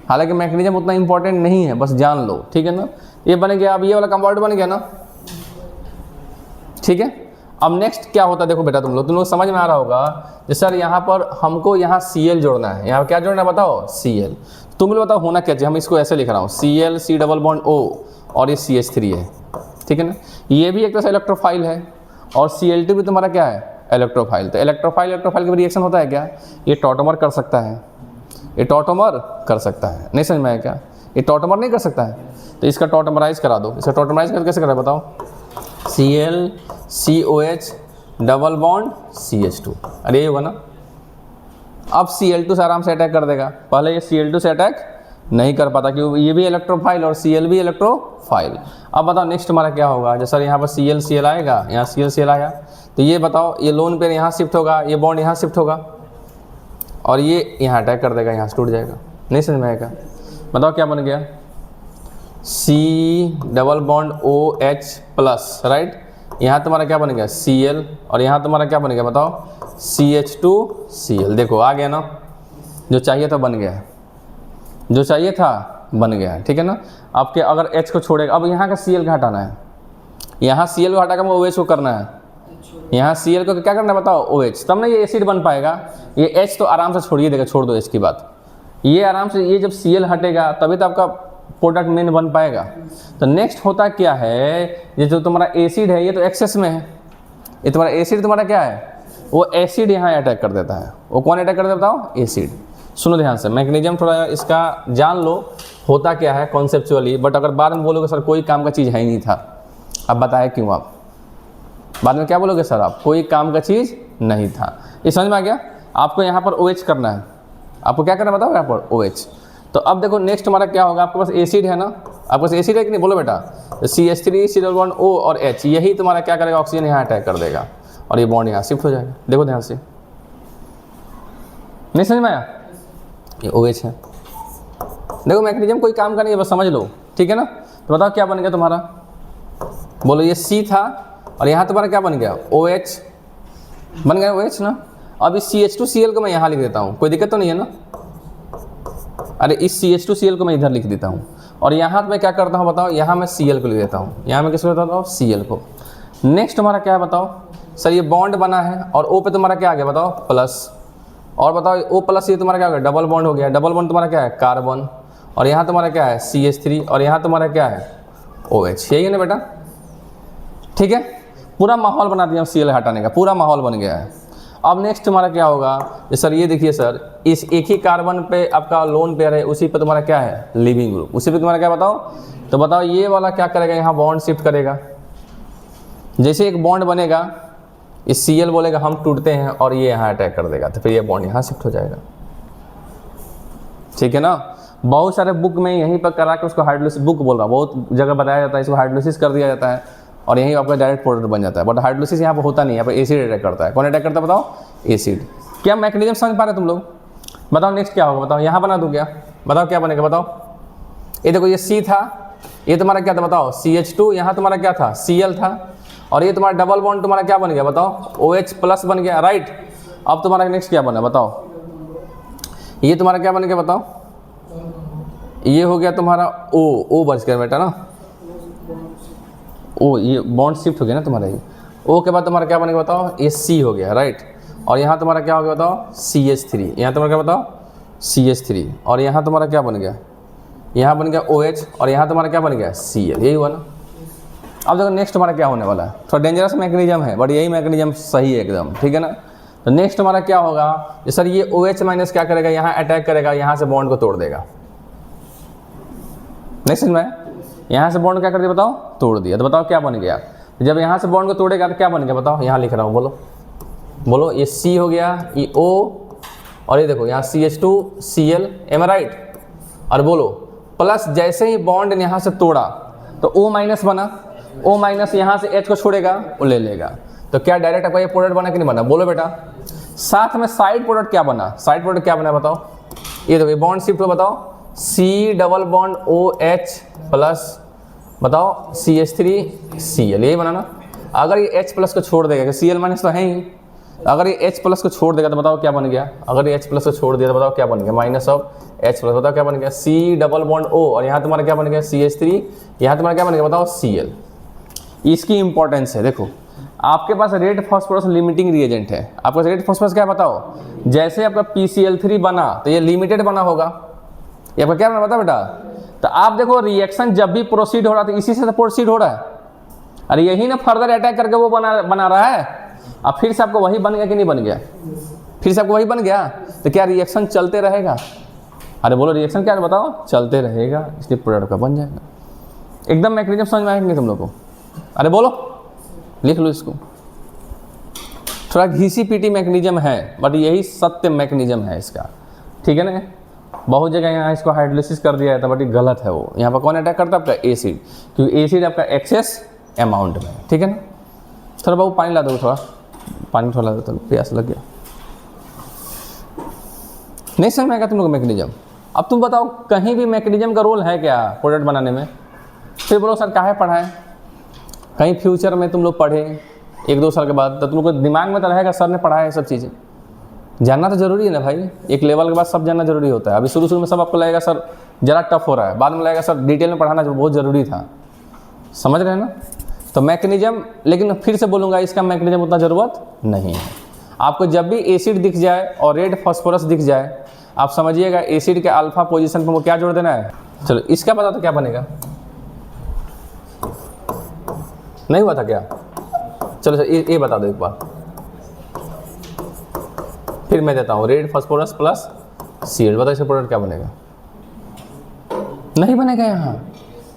हालांकि मैकेनिज्म उतना इंपॉर्टेंट नहीं है, बस जान लो, ठीक है ना। ये बन गया, अब ये वाला कंपाउंड बन गया ना, ठीक है। अब नेक्स्ट क्या होता है, देखो बेटा तुम लोग समझ में आ रहा होगा, जैसे सर यहाँ पर हमको यहाँ Cl जोड़ना है, यहाँ क्या जोड़ना है बताओ, Cl। तुम लोग बताओ होना क्या चाहिए, हम इसको ऐसे लिख रहा हूँ Cl C double bond O और ये CH3 है, ठीक है ना। ये भी एक तरह से इलेक्ट्रोफाइल है और Cl2 भी तुम्हारा क्या है, इलेक्ट्रोफाइल। तो इलेक्ट्रोफाइल का रिएक्शन होता है क्या, ये टॉटोमर कर सकता है, ये टॉटोमर कर सकता है, नहीं समझ में आया क्या, ये टॉटोमर नहीं कर सकता है, तो इसका टॉटोमराइज करा दो। इसका टॉटोमराइज करके कैसे करा बताओ, Cl COH double bond CH2, अरे ये होगा ना, अब Cl2 से आराम से अटैक कर देगा, पहले ये Cl2 से अटैक नहीं कर पाता क्योंकि ये भी इलेक्ट्रोफाइल और Cl भी इलेक्ट्रोफाइल। अब बताओ नेक्स्ट हमारा क्या होगा, जैसे यहाँ पर Cl आएगा, यहाँ Cl आया, तो ये बताओ ये लोन पेयर यहाँ शिफ्ट होगा, ये बॉन्ड यहाँ शिफ्ट होगा और ये यहाँ अटैक कर देगा, यहाँ से टूट जाएगा। नहीं समझ में आएगा? बताओ क्या बन गया, C double bond OH plus, right. यहाँ तुम्हारा क्या बन गया Cl और यहाँ तुम्हारा क्या बन गया बताओ CH2Cl। देखो आ गया ना, जो चाहिए था बन गया, जो चाहिए था बन गया, ठीक है ना। आपके अगर H को छोड़ेगा, अब यहाँ का Cl का हटाना है, यहाँ Cl को हटा कर OH को करना है, यहाँ Cl को क्या करना है बताओ OH, तब ना ये एसिड बन पाएगा। ये H तो आराम से छोड़िए देगा, छोड़ दो H की बात, ये आराम से, ये जब Cl हटेगा तभी तो आपका प्रोडक्ट मेन बन पाएगा। तो नेक्स्ट होता क्या है, ये जो तुम्हारा एसिड है ये तो एक्सेस में है, ये तुम्हारा एसिड तुम्हारा क्या है, वो एसिड यहाँ अटैक कर देता है। वो कौन अटैक कर देता है बताओ, एसिड। सुनो ध्यान से, मैकेनिज्म थोड़ा इसका जान लो होता क्या है कॉन्सेप्चुअली, बट अगर बाद में बोलोगे सर कोई काम का चीज़ है ही नहीं था, अब बताया क्यों, आप बाद में क्या बोलोगे सर आप कोई काम का चीज़ नहीं था। ये समझ में आ गया? आपको यहाँ पर OH करना है, आपको क्या करना है बताओ यहाँ पर OH। तो अब देखो नेक्स्ट हमारा क्या होगा, आपके पास एसिड है ना, आपके पास एसिड है कि नहीं, बोलो बेटा। तो CH3 CH1O और H, यही तुम्हारा क्या करेगा, ऑक्सीजन यहाँ अटैक कर देगा और ये बॉन्ड यहाँ शिफ्ट हो जाएगा। देखो ध्यान से, नहीं समझ में आया? ये OH है, देखो मैकेनिज्म कोई काम का नहीं है, बस समझ लो, ठीक है ना। तो बताओ क्या बन गया तुम्हारा, बोलो ये C था और यहाँ तुम्हारा क्या बन गया OH बन गया, OH ना। अब इस CH2Cl को मैं यहाँ लिख देता हूँ, कोई दिक्कत तो नहीं है ना। अरे इस CH2Cl को मैं इधर लिख देता हूँ और यहाँ मैं क्या करता हूँ बताओ, यहाँ मैं Cl को लिख देता हूँ, यहाँ मैं किसको लिखता हूँ Cl को। नेक्स्ट हमारा क्या है बताओ सर, ये बॉन्ड बना है और O पे तुम्हारा क्या आ गया बताओ प्लस, और बताओ O प्लस ये तुम्हारा क्या हो गया डबल बॉन्ड हो गया, डबल बॉन्ड तुम्हारा क्या है कार्बन, और यहाँ तुम्हारा क्या है CH3 और यहाँ तुम्हारा क्या है OH, यही है ना बेटा, ठीक है। पूरा माहौल बना दिया Cl हटाने का, पूरा माहौल बन गया है। अब नेक्स्ट तुम्हारा क्या होगा, सर ये देखिए सर, इस एक ही कार्बन पे आपका लोन पेयर है, उसी पे तुम्हारा क्या है लिविंग ग्रुप, उसी पे तुम्हारा क्या बताओ, तो बताओ ये वाला क्या करेगा, यहाँ बॉन्ड शिफ्ट करेगा। जैसे एक बॉन्ड बनेगा, इस Cl बोलेगा हम टूटते हैं और ये यहाँ अटैक कर देगा, तो फिर ये बॉन्ड यहाँ शिफ्ट हो जाएगा, ठीक है ना। बहुत सारे बुक में यहीं पर करा के उसको हाइड्रोलिसिस, बुक बोल रहा हूँ, बहुत जगह बताया जाता है, इसको हाइड्रोलिसिस कर दिया जाता है और यहीं आपका डायरेक्ट प्रोडक्ट बन जाता है। बट हाइड्रोलिसिस यहाँ पर होता नहीं है, यहाँ पर एसिड अटैक करता है। कौन अटैक करता है बताओ, एसिड। क्या मैकेनिज्म समझ पा रहे तुम लोग? बताओ नेक्स्ट क्या होगा, बताओ यहाँ बना दूँ क्या, बताओ क्या बनेगा बताओ। ये देखो ये C था, ये तुम्हारा क्या था बताओ CH2, यहाँ तुम्हारा क्या था Cl था, और ये तुम्हारा डबल बॉन्ड तुम्हारा क्या बन गया बताओ OH प्लस बन गया, राइट। अब तुम्हारा नेक्स्ट क्या बना बताओ, ये तुम्हारा क्या बन गया बताओ, ये हो गया तुम्हारा O बच गया बेटा ना, O ये बॉन्ड शिफ्ट हो गया ना तुम्हारा, ये O के बाद तुम्हारा क्या बनेगा बताओ, ये C हो गया, राइट। और यहाँ तुम्हारा क्या हो गया बताओ CH3, यहाँ तुम्हारा क्या बताओ CH3, और यहाँ तुम्हारा क्या बन गया, यहाँ बन गया OH, और यहाँ तुम्हारा क्या बन गया Cl, यही हुआ ना। अब देखो नेक्स्ट हमारा क्या होने वाला है, थोड़ा डेंजरस मैकेनिज्म है बट यही मैकेनिज्म सही है एकदम, ठीक है ना। तो नेक्स्ट हमारा क्या होगा, सर ये OH माइनस क्या करेगा, यहाँ अटैक करेगा, यहाँ से बॉन्ड को तोड़ देगा। नेक्स्ट में यहाँ से बॉन्ड क्या कर दिया बताओ, तोड़ दिया। तो बताओ क्या बन गया, जब यहाँ से बॉन्ड को तोड़ेगा तो क्या बन गया बताओ, यहाँ लिख रहा हूँ, बोलो बोलो, ये C हो गया, ये O, और ये देखो यहाँ CH2Cl, एम राइट। और बोलो प्लस, जैसे ही बॉन्ड यहाँ से तोड़ा तो O माइनस बना, O माइनस यहाँ से H को छोड़ेगा, वो ले लेगा। तो क्या डायरेक्ट आपका ये प्रोडक्ट बना कि नहीं बना, बोलो बेटा। साथ में साइड प्रोडक्ट क्या बना, साइड प्रोडक्ट क्या बना बताओ, ये देखो ये बॉन्ड शिफ्ट हो, बताओ C double bond OH plus बताओ CH3Cl, यही बना ना। अगर ये H प्लस को छोड़ देगा, Cl माइनस तो है ही, अगर ये H प्लस को छोड़ देगा तो बताओ क्या बन गया, अगर ये H प्लस को छोड़ दिया तो बताओ क्या बन गया, माइनस ऑफ H प्लस, बताओ क्या बन गया C डबल बॉन्ड O, और यहाँ तुम्हारा क्या बन गया CH3, यहाँ तुम्हारा क्या बन गया बताओ Cl। इसकी इंपॉर्टेंस है, देखो आपके पास रेड फॉस्फोरस लिमिटिंग रिएजेंट है, आपके पास रेड फॉस्फोरस क्या बताओ, जैसे आपका PCl3 बना तो ये लिमिटेड बना होगा, ये आपका क्या बना बता बेटा। तो आप देखो रिएक्शन जब भी प्रोसीड हो रहा है तो इसी से प्रोसीड हो रहा है, अरे यही ना फर्दर अटैक करके वो बना रहा है। अब फिर से आपको वही बन गया कि नहीं बन गया, फिर से आपको वही बन गया, तो क्या रिएक्शन चलते रहेगा, अरे बोलो रिएक्शन क्या है बताओ, चलते रहेगा, इसलिए प्रोडक्ट का बन जाएगा। एकदम मैकेनिज्म समझ में आएगा तुम लोग को, अरे बोलो लिख लो इसको, थोड़ा घिसी पीटी मैकेनिज्म है, बट यही सत्य मैकेनिज्म है इसका, ठीक है ना। बहुत जगह यहाँ इसको हाइड्रोलिसिस कर दिया था, बट ये गलत है। वो यहाँ पर कौन अटैक करता है? आपका एसिड, क्योंकि एसिड आपका एक्सेस अमाउंट में, ठीक है ना। थोड़ा बाबू पानी ला दो, थोड़ा पानी थोड़ा ला दो, तो प्यास लग गया। नहीं समझ में आएगा तुम लोग मैकेनिज्म। अब तुम बताओ कहीं भी मैकेनिज्म का रोल है क्या प्रोडक्ट बनाने में? फिर बोलो सर काहे पढ़ाएं, कहीं फ्यूचर में तुम लोग पढ़े 1-2 साल के बाद, तो तुम लोग को दिमाग में तो रहेगा सर ने पढ़ाया है सब चीज़ें। जानना तो जरूरी है ना भाई, एक लेवल के बाद सब जानना जरूरी होता है। अभी शुरू में सब आपको लगेगा सर ज़रा टफ हो रहा है, बाद में लगेगा सर डिटेल में पढ़ाना जो बहुत ज़रूरी था। समझ रहे हैं ना। तो मैकेनिज्म, लेकिन फिर से बोलूँगा इसका मैकेनिज्म उतना ज़रूरत नहीं है। आपको जब भी एसिड दिख जाए और रेड फास्फोरस दिख जाए, आप समझिएगा एसिड के अल्फा पोजीशन पर वो क्या जोड़ देना है। चलो इसका पता तो क्या बनेगा, नहीं हुआ था क्या? चलो सर ये बता दो एक बार, फिर मैं देता हूँ। रेड फास्फोरस प्लस Cl, बताओ इसका प्रोडक्ट क्या बनेगा? नहीं बनेगा।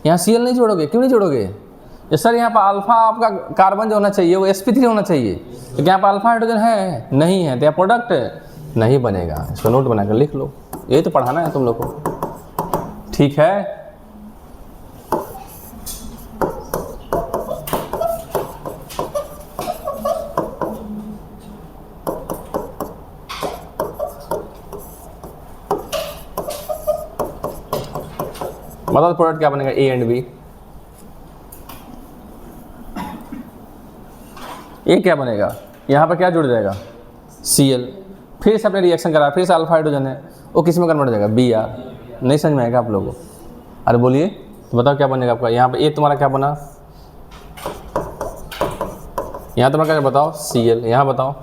यहाँ Cl नहीं जोड़ोगे, क्यों नहीं जोड़ोगे? ये सर यहाँ पर अल्फा आपका कार्बन जो होना चाहिए वो sp3 होना चाहिए, क्योंकि यहाँ पर अल्फा हाइड्रोजन है नहीं है, तो यहाँ प्रोडक्ट नहीं बनेगा। इसको नोट बनाकर लिख लो, यही तो पढ़ाना है तुम लोग को, ठीक है। बताओ प्रोडक्ट क्या बनेगा? A and B. ए क्या बनेगा? यहाँ पर क्या जुड़ जाएगा? Cl। फिर से अपने रिएक्शन करा, फिर से अल्फा हाइड्रोजन है, वो किस में कन्वर्ट हो जाएगा? Br। नहीं समझ में आएगा आप लोगों को? अरे बोलिए तो बताओ क्या बनेगा आपका? यहाँ पे ए तुम्हारा क्या बना? यहाँ तुम्हारा क्या बताओ? Cl। यहाँ बताओ,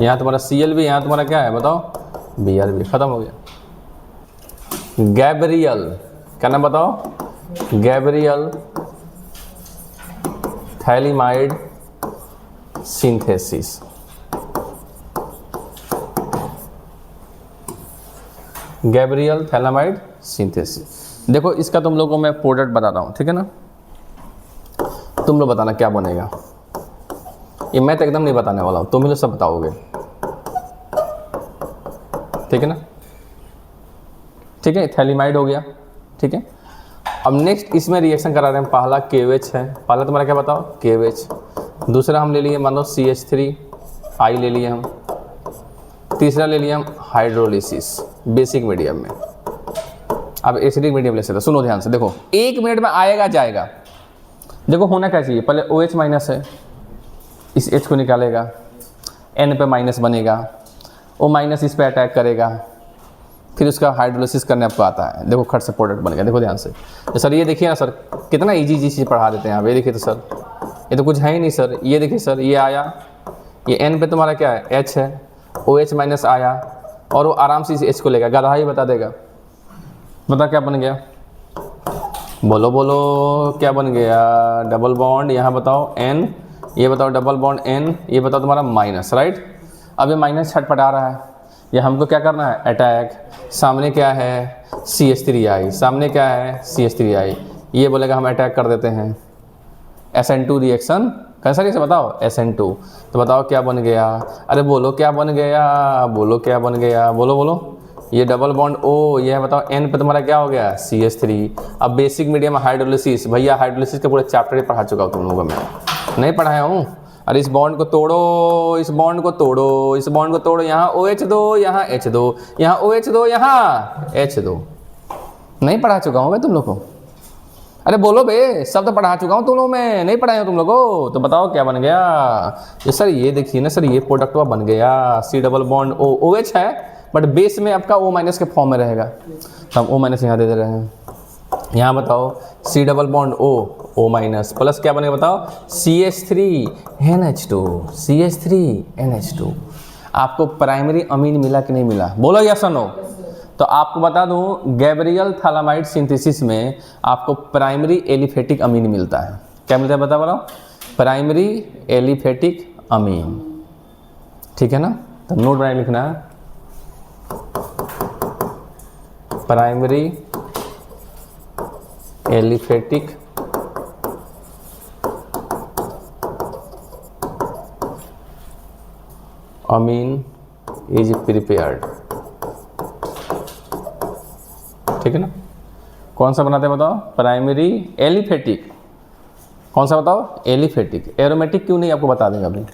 यहाँ तुम्हारा Cl भी, यहाँ तुम्हारा क्या है बताओ? Br भी। खत्म हो गया। गैब्रियल, क्या नाम बताओ? Gabriel phthalimide synthesis. Gabriel phthalimide synthesis. देखो इसका तुम लोगों को मैं प्रोडक्ट बताता हूँ, ठीक है ना। तुम लोग बताना क्या बनेगा। ये मैं तो एकदम नहीं बताने वाला हूँ, तुम ही लोग सब बताओगे, ठीक है ना। ठीक है, थैलिमाइड हो गया, ठीक है। अब नेक्स्ट इसमें रिएक्शन करा रहे हैं। पहला KOH है, पहला तुम्हारा क्या बताओ? KOH। दूसरा हम ले लिए मान लो CH3 I ले लिए हम। तीसरा ले लिया हम हाइड्रोलिसिस बेसिक मीडियम में। अब एसिडिक मीडियम ले सकते। सुनो ध्यान से, देखो 1 मिनट में आएगा जाएगा। देखो होना क्या चाहिए, पहले OH माइनस है, इस H को निकालेगा, N पे माइनस बनेगा, O माइनस इस पे अटैक करेगा, फिर उसका हाइड्रोलिसिस करने आपको आता है। देखो खट से प्रोडक्ट बन गया। देखो ध्यान से, तो सर ये देखिए ना सर, कितना इजी चीज़ पढ़ा देते हैं आप। ये देखिए तो सर, ये तो कुछ है ही नहीं सर। ये देखिए सर, ये आया, ये N पे तुम्हारा क्या है? H है, OH माइनस आया, और वो आराम से इस H को लेगा। गधा ही बता देगा। बता क्या बन गया? बोलो बोलो क्या बन गया? डबल बॉन्ड, यहाँ बताओ N, ये बताओ डबल बॉन्ड N, ये बताओ तुम्हारा माइनस, राइट। अब ये माइनस छटपटा रहा है, ये हमको क्या करना है? अटैक। सामने क्या है? CH3I। सामने क्या है? CH3I। ये बोलेगा हम अटैक कर देते हैं। SN2 रिएक्शन कैसा रिएक्शन बताओ? SN2। तो बताओ क्या बन गया? अरे बोलो क्या बन गया? बोलो क्या बन गया? बोलो बोलो। ये डबल बॉन्ड O, ये है बताओ N पे तुम्हारा क्या हो गया? CH3। अब बेसिक मीडियम हाइड्रोलिसिस, भैया हाइड्रोलिसिस का पूरा चैप्टर ही पढ़ा चुका हूँ तुम लोगों को मैं, नहीं पढ़ाया हूँ। अरे इस बॉन्ड को तोड़ो, इस बॉन्ड को तोड़ो, इस बॉन्ड को तोड़ो, यहाँ OH दो, यहाँ H दो, यहाँ OH दो, यहाँ H दो। नहीं पढ़ा चुका हूँ मैं तुम लोग को? अरे बोलो बे, सब तो पढ़ा चुका हूँ तुम लोग में, नहीं पढ़ाया हूँ तुम लोग को? तो बताओ क्या बन गया? ये सर ये देखिए ना सर, ये प्रोडक्ट बन गया। C double bond O, OH है बट बेस में आपका O माइनस के फॉर्म में रहेगा, तो हम O माइनस यहाँ दे दे रहे हैं। यहाँ बताओ C double bond O minus plus क्या बनेगा बताओ? CH3NH2, CH3NH2। आपको प्राइमरी अमीन मिला कि नहीं मिला? बोलो यस और नो। तो आपको बता दूं, गैब्रियल थैलामाइड सिंथेसिस में आपको प्राइमरी एलिफेटिक अमीन मिलता है। क्या मिलता है बता बताओ? प्राइमरी एलिफेटिक अमीन, ठीक है ना। तो नोट बनाए लिखना है, primary aliphatic Amin is prepared, ठीक है ना। कौन सा बनाते हैं बताओ, प्राइमरी एलिफेटिक, कौन सा बताओ, एलिफेटिक। एरोमेटिक क्यों नहीं आपको बता देंगे अभी।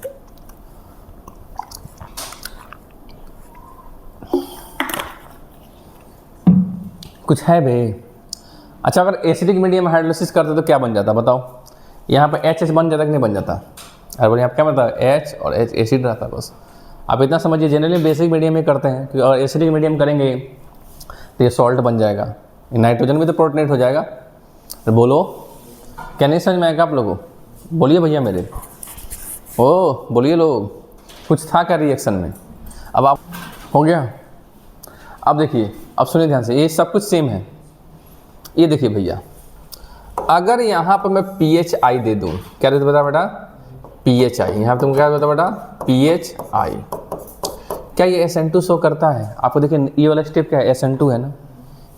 कुछ है भाई। अच्छा, अगर एसिडिक मीडियम हाइड्रोलिसिस करते तो क्या बन जाता बताओ, यहाँ पे एच बन जाता कि नहीं बन जाता। अरे बोलिए आप क्या बताओ, एच और एच एसिड रहता बस। आप इतना समझिए, जनरली बेसिक मीडियम में करते हैं कि और एसिडिक मीडियम करेंगे तो ये सॉल्ट बन जाएगा, नाइट्रोजन भी तो प्रोटोनेट हो जाएगा। तो बोलो क्या नहीं समझ में आएगा आप लोगों, बोलिए भैया मेरे, ओ बोलिए लोग, कुछ था क्या रिएक्शन में। अब आप हो गया। अब देखिए, अब सुनिए ध्यान से, ये सब कुछ सेम है। ये देखिए भैया, अगर यहाँ पर मैं PHI दे दूँ, क्या दे बता बेटा, PHI, यहाँ पर तुम क्या देता बेटा, PHI। क्या ये SN2 शो करता है आपको। देखिए ये वाला स्टेप क्या है, SN2 है ना,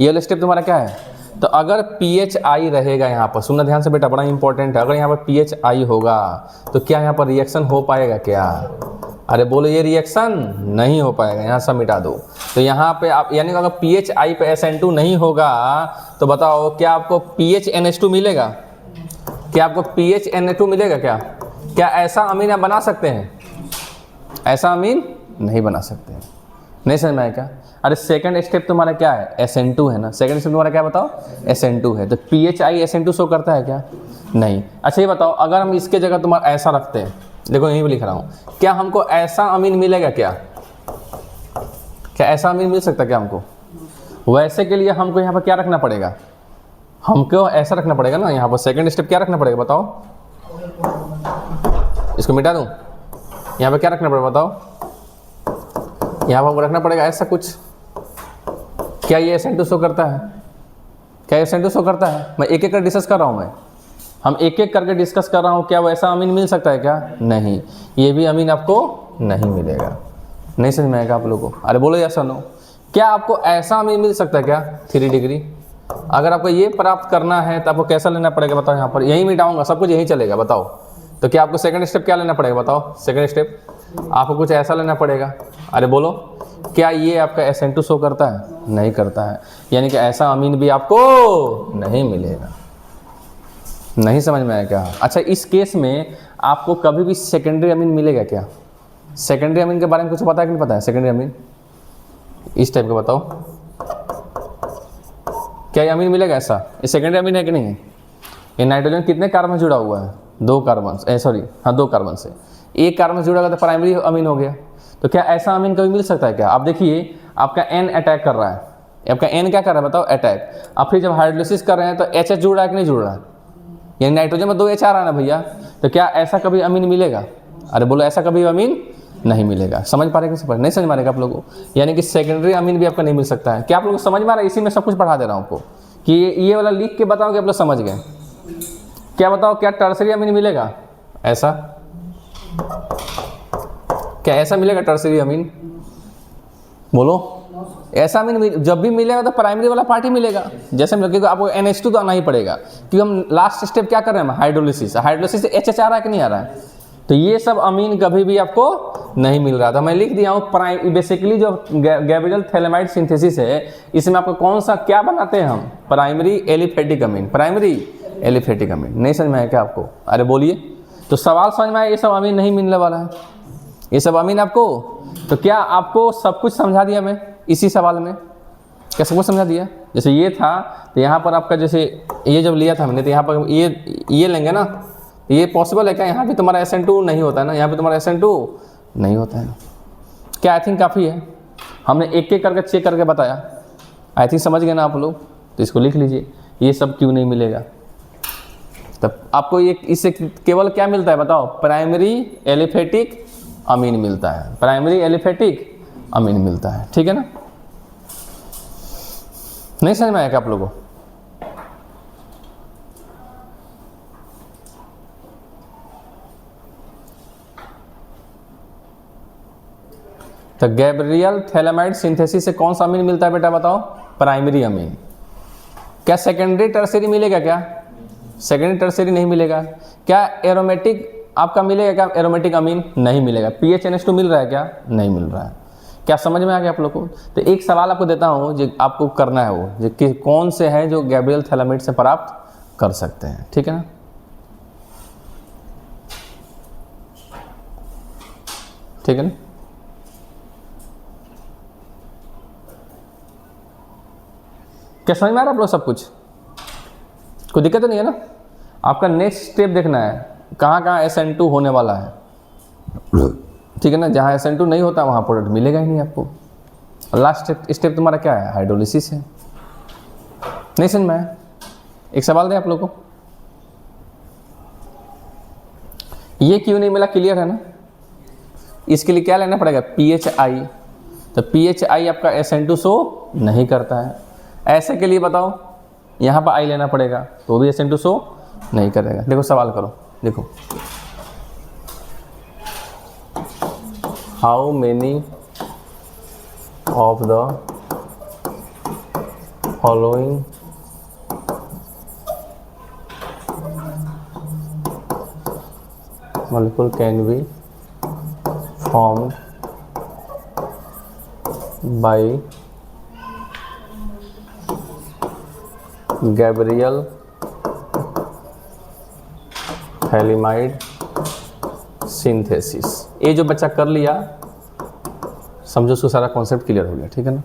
ये वाला स्टेप तुम्हारा क्या है। तो अगर PHI रहेगा यहाँ पर, सुनना ध्यान से बेटा, बड़ा इंपॉर्टेंट है। अगर यहाँ पर PHI होगा तो क्या यहाँ पर रिएक्शन हो पाएगा क्या। अरे बोलो ये रिएक्शन नहीं हो पाएगा, यहाँ सब मिटा दो। तो यहाँ पे आप, यानी अगर PHI पे SN2 नहीं होगा तो बताओ क्या आपको PHNH2 मिलेगा, क्या आपको PHNH2 मिलेगा क्या। क्या ऐसा अमीन आप बना सकते हैं, ऐसा अमीन नहीं बना सकते हैं। नहीं समझ में आया क्या। अरे सेकंड स्टेप तुम्हारा क्या है, SN2 है ना, सेकंड स्टेप तुम्हारा क्या बताओ, SN2 है। तो PHI SN2 शो करता है क्या, नहीं। अच्छा ये बताओ, अगर हम इसके जगह तुम्हारा ऐसा रखते हैं, देखो यहीं पे लिख रहा हूँ, क्या हमको ऐसा अमीन मिलेगा क्या, क्या ऐसा अमीन मिल सकता है क्या हमको। वैसे के लिए हमको यहाँ पर क्या रखना पड़ेगा, हमको ऐसा रखना पड़ेगा ना। यहाँ पर सेकंड स्टेप क्या रखना पड़ेगा बताओ, इसको मिटा दूँ, यहाँ पर क्या रखना पड़ेगा बताओ, यहाँ पर हमको रखना पड़ेगा ऐसा कुछ। क्या ये SN2 शो करता है, क्या SN2 शो करता है। मैं एक एक कर डिस्कस कर रहा हूँ, मैं हम एक एक करके डिस्कस कर रहा हूँ। क्या वैसा अमीन मिल सकता है क्या, नहीं, ये भी अमीन आपको नहीं मिलेगा। नहीं समझ में आएगा आप लोगों को। अरे बोलो या सुनो, क्या आपको ऐसा अमीन मिल सकता है क्या 3 डिग्री। अगर आपको ये प्राप्त करना है तो आपको कैसा लेना पड़ेगा बताओ, यहाँ पर यहीं मिटाऊंगा, सब कुछ यहीं चलेगा बताओ। तो क्या आपको सेकंड स्टेप क्या लेना पड़ेगा बताओ, सेकंड स्टेप आपको कुछ ऐसा लेना पड़ेगा। अरे बोलो, क्या ये आपका SN2 शो करता है, नहीं करता है, यानी कि ऐसा अमीन भी आपको नहीं मिलेगा। नहीं समझ में आया क्या। अच्छा, इस केस में आपको कभी भी सेकेंडरी अमीन मिलेगा क्या, सेकेंडरी अमीन के बारे में कुछ पता है कि नहीं पता है। सेकेंडरी अमीन इस टाइप का बताओ, क्या ये अमीन मिलेगा ऐसा, ये सेकेंडरी अमीन है कि नहीं है। ये नाइट्रोजन कितने कार्बन से जुड़ा हुआ है, 2 कार्बन, सॉरी हाँ 2 कार्बन से, एक कार्बन से जुड़ा हुआ तो प्राइमरी अमीन हो गया। तो क्या ऐसा अमीन कभी मिल सकता है क्या। आप देखिए आपका N अटैक कर रहा है, आपका N क्या कर रहा है बताओ, अटैक। अब फिर जब हाइड्रोलिसिस कर रहे हैं तो HH जुड़ रहा है कि नहीं जुड़ रहा है, यानी नाइट्रोजन में 2 H आ रहा है ना भैया। तो क्या ऐसा कभी अमीन मिलेगा। अरे बोलो ऐसा कभी अमीन नहीं मिलेगा। समझ पा रहे कि नहीं समझ पा रहे आप लोगों को, यानी कि सेकेंडरी अमीन भी आपका नहीं मिल सकता है। क्या आप लोग समझ में आ रहा है, इसी में सब कुछ पढ़ा दे रहा हूँ आपको कि ये वाला लिख के बताओ कि आप लोग समझ गए। क्या बताओ, क्या टर्सरी अमीन मिलेगा ऐसा, क्या ऐसा मिलेगा टर्सरी अमीन, बोलो। ऐसा अमीन जब भी मिलेगा तो प्राइमरी वाला पार्ट ही मिलेगा। जैसे क्योंकि आपको NH2 तो आना ही पड़ेगा, क्योंकि हम लास्ट स्टेप क्या कर रहे हैं, हाइड्रोलिसिस। हाइड्रोलिसिस से HH आ रहा है कि नहीं आ रहा है। तो ये सब अमीन कभी भी आपको नहीं मिल रहा था। मैं लिख दिया हूँ बेसिकली जो गैब्रियल थैलेमाइड सिंथेसिस है, इसमें आपको कौन सा क्या बनाते हैं हम, प्राइमरी एलिफेटिक अमीन, प्राइमरी एलिफेटिक अमीन। नहीं समझ में आया क्या आपको। अरे बोलिए, तो सवाल समझ में आया, ये सब अमीन नहीं मिलने वाला है, ये सब अमीन आपको। तो क्या आपको सब कुछ समझा दिया मैं इसी सवाल में, क्या सब कुछ समझा दिया। जैसे ये था तो यहाँ पर आपका, जैसे ये जब लिया था हमने तो यहाँ पर ये लेंगे ना, ये पॉसिबल है क्या, यहाँ पे तुम्हारा SN2 नहीं होता है ना, यहाँ पे तुम्हारा SN2 नहीं होता है। क्या आई थिंक काफ़ी है, हमने एक एक करके चेक करके बताया। आई थिंक समझ गए ना आप लोग। तो इसको लिख लीजिए, ये सब क्यों नहीं मिलेगा। तब आपको ये इससे केवल क्या मिलता है बताओ, प्राइमरी एलिफेटिक अमीन मिलता है, प्राइमरी एलिफेटिक अमीन मिलता है। ठीक है ना, नहीं समझ में आया क्या आप लोगों को। तो गैब्रियल थैलेमाइड सिंथेसिस से कौन सा अमीन मिलता है बेटा बताओ, प्राइमरी अमीन। क्या सेकेंडरी टर्सरी मिलेगा क्या, सेकेंडरी टर्सरी नहीं मिलेगा। क्या एरोमेटिक आपका मिलेगा क्या एरोमेटिक अमीन? नहीं मिलेगा। PHNH2 मिल रहा है क्या? नहीं मिल रहा है। क्या समझ में आ गया आप लोग को? तो एक सवाल आपको देता हूँ जो आपको करना है वो जो कि कौन से हैं जो गैब्रियल थैलामाइड से प्राप्त कर सकते हैं, ठीक है ना। ठीक है ना। क्या समझ में आ रहा है आप लोग सब कुछ? कोई दिक्कत तो नहीं है ना? आपका नेक्स्ट स्टेप देखना है कहाँ कहाँ SN2 होने वाला है, ठीक है ना। जहाँ SN2 नहीं होता वहाँ प्रोडक्ट मिलेगा ही नहीं आपको। लास्ट स्टेप तुम्हारा क्या है? हाइड्रोलिसिस है। नहीं समझ में आया? एक सवाल दें आप लोग को, ये क्यों नहीं मिला? क्लियर है ना? इसके लिए क्या लेना पड़ेगा? PHI। तो PHI आपका SN2 शो नहीं करता है। ऐसे के लिए बताओ, यहाँ पर I लेना पड़ेगा तो भी SN2 शो नहीं करेगा। देखो सवाल करो, देखो how many of the following molecule can be formed by Gabriel phthalimide synthesis. ये जो बच्चा कर लिया समझो उसको सारा कॉन्सेप्ट क्लियर हो गया, ठीक है ना।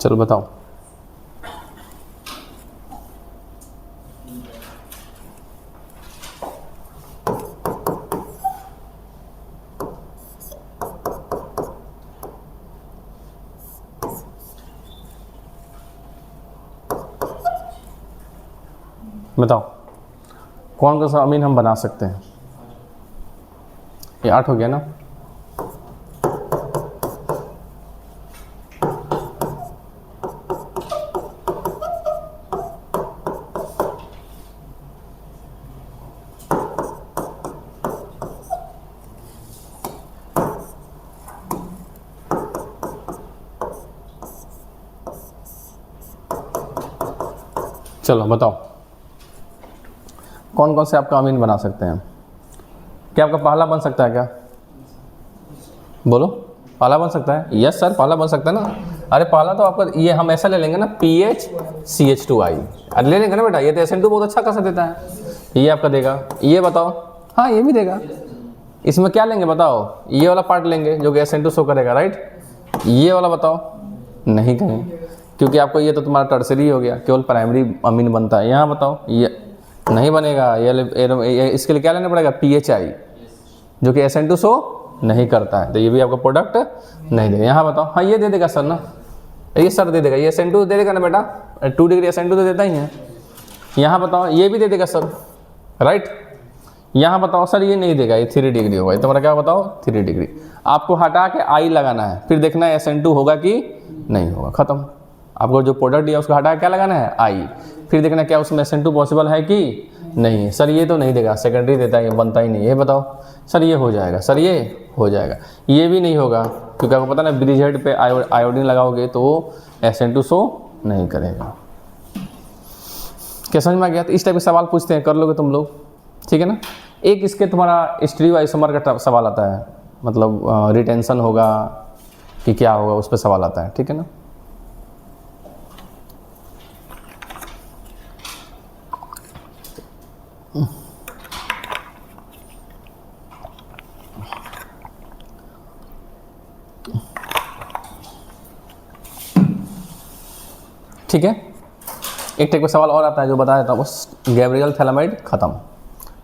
चलो बताओ। बताओ कौन कौन सा अमीन हम बना सकते हैं? ये 8 हो गया ना। चलो बताओ कौन कौन से आपका अमीन बना सकते हैं? क्या आपका पहला बन सकता है क्या? बोलो, पहला बन सकता है? यस सर, पहला बन सकता है ना। अरे पहला तो आपका ये हम ऐसा ले लेंगे ना, PHCH2I। अरे ले लेंगे ना बेटा, ये तो SN2 बहुत अच्छा खासा देता है, ये आपका देगा। ये बताओ, हाँ ये भी देगा। इसमें क्या लेंगे बताओ? ये वाला पार्ट लेंगे जो कि SN2 शो करेगा, राइट। ये वाला बताओ, नहीं कहें क्योंकि आपको ये तो तुम्हारा टर्सरी हो गया, केवल प्राइमरी अमीन बनता है। यहाँ बताओ, ये नहीं बनेगा। ये इसके लिए क्या लेना पड़ेगा? PHI जो कि SN2 शो नहीं करता है, तो ये भी आपका प्रोडक्ट नहीं देगा। यहाँ बताओ, हाँ ये दे देगा सर ना, ये सर दे देगा, ये SN2 दे देगा ना बेटा, 2 डिग्री SN2 तो देता ही है। यहाँ बताओ, ये भी दे देगा सर, राइट। यहाँ बताओ सर ये नहीं देगा, ये 3 डिग्री होगा। ये तुम्हारा क्या बताओ? 3 डिग्री। आपको हटा के I लगाना है, फिर देखना है SN2 होगा कि नहीं होगा, खत्म। आपको जो प्रोडक्ट दिया उसको हटा के क्या लगाना है? I। फिर देखना क्या उसमें SN2 पॉसिबल है कि नहीं। सर ये तो नहीं देगा, सेकेंडरी देता है, ये बनता ही नहीं। ये बताओ सर ये हो जाएगा, सर ये हो जाएगा। ये भी नहीं होगा क्योंकि आपको पता ना ब्रिज हेड पे आयोडीन लगाओगे तो SN2 शो नहीं करेगा। क्या समझ में आ गया? तो इस टाइप के सवाल पूछते हैं, कर लोगे तुम लोग, ठीक है ना। एक इसके तुम्हारा स्टीरियो आइसोमर का सवाल आता है, मतलब रिटेंशन होगा कि क्या होगा, उस पर सवाल आता है, ठीक है ना। ठीक है। एक टाइप का सवाल और आता है जो बता देता हूँ बस, गैब्रियल थैलामाइड खत्म,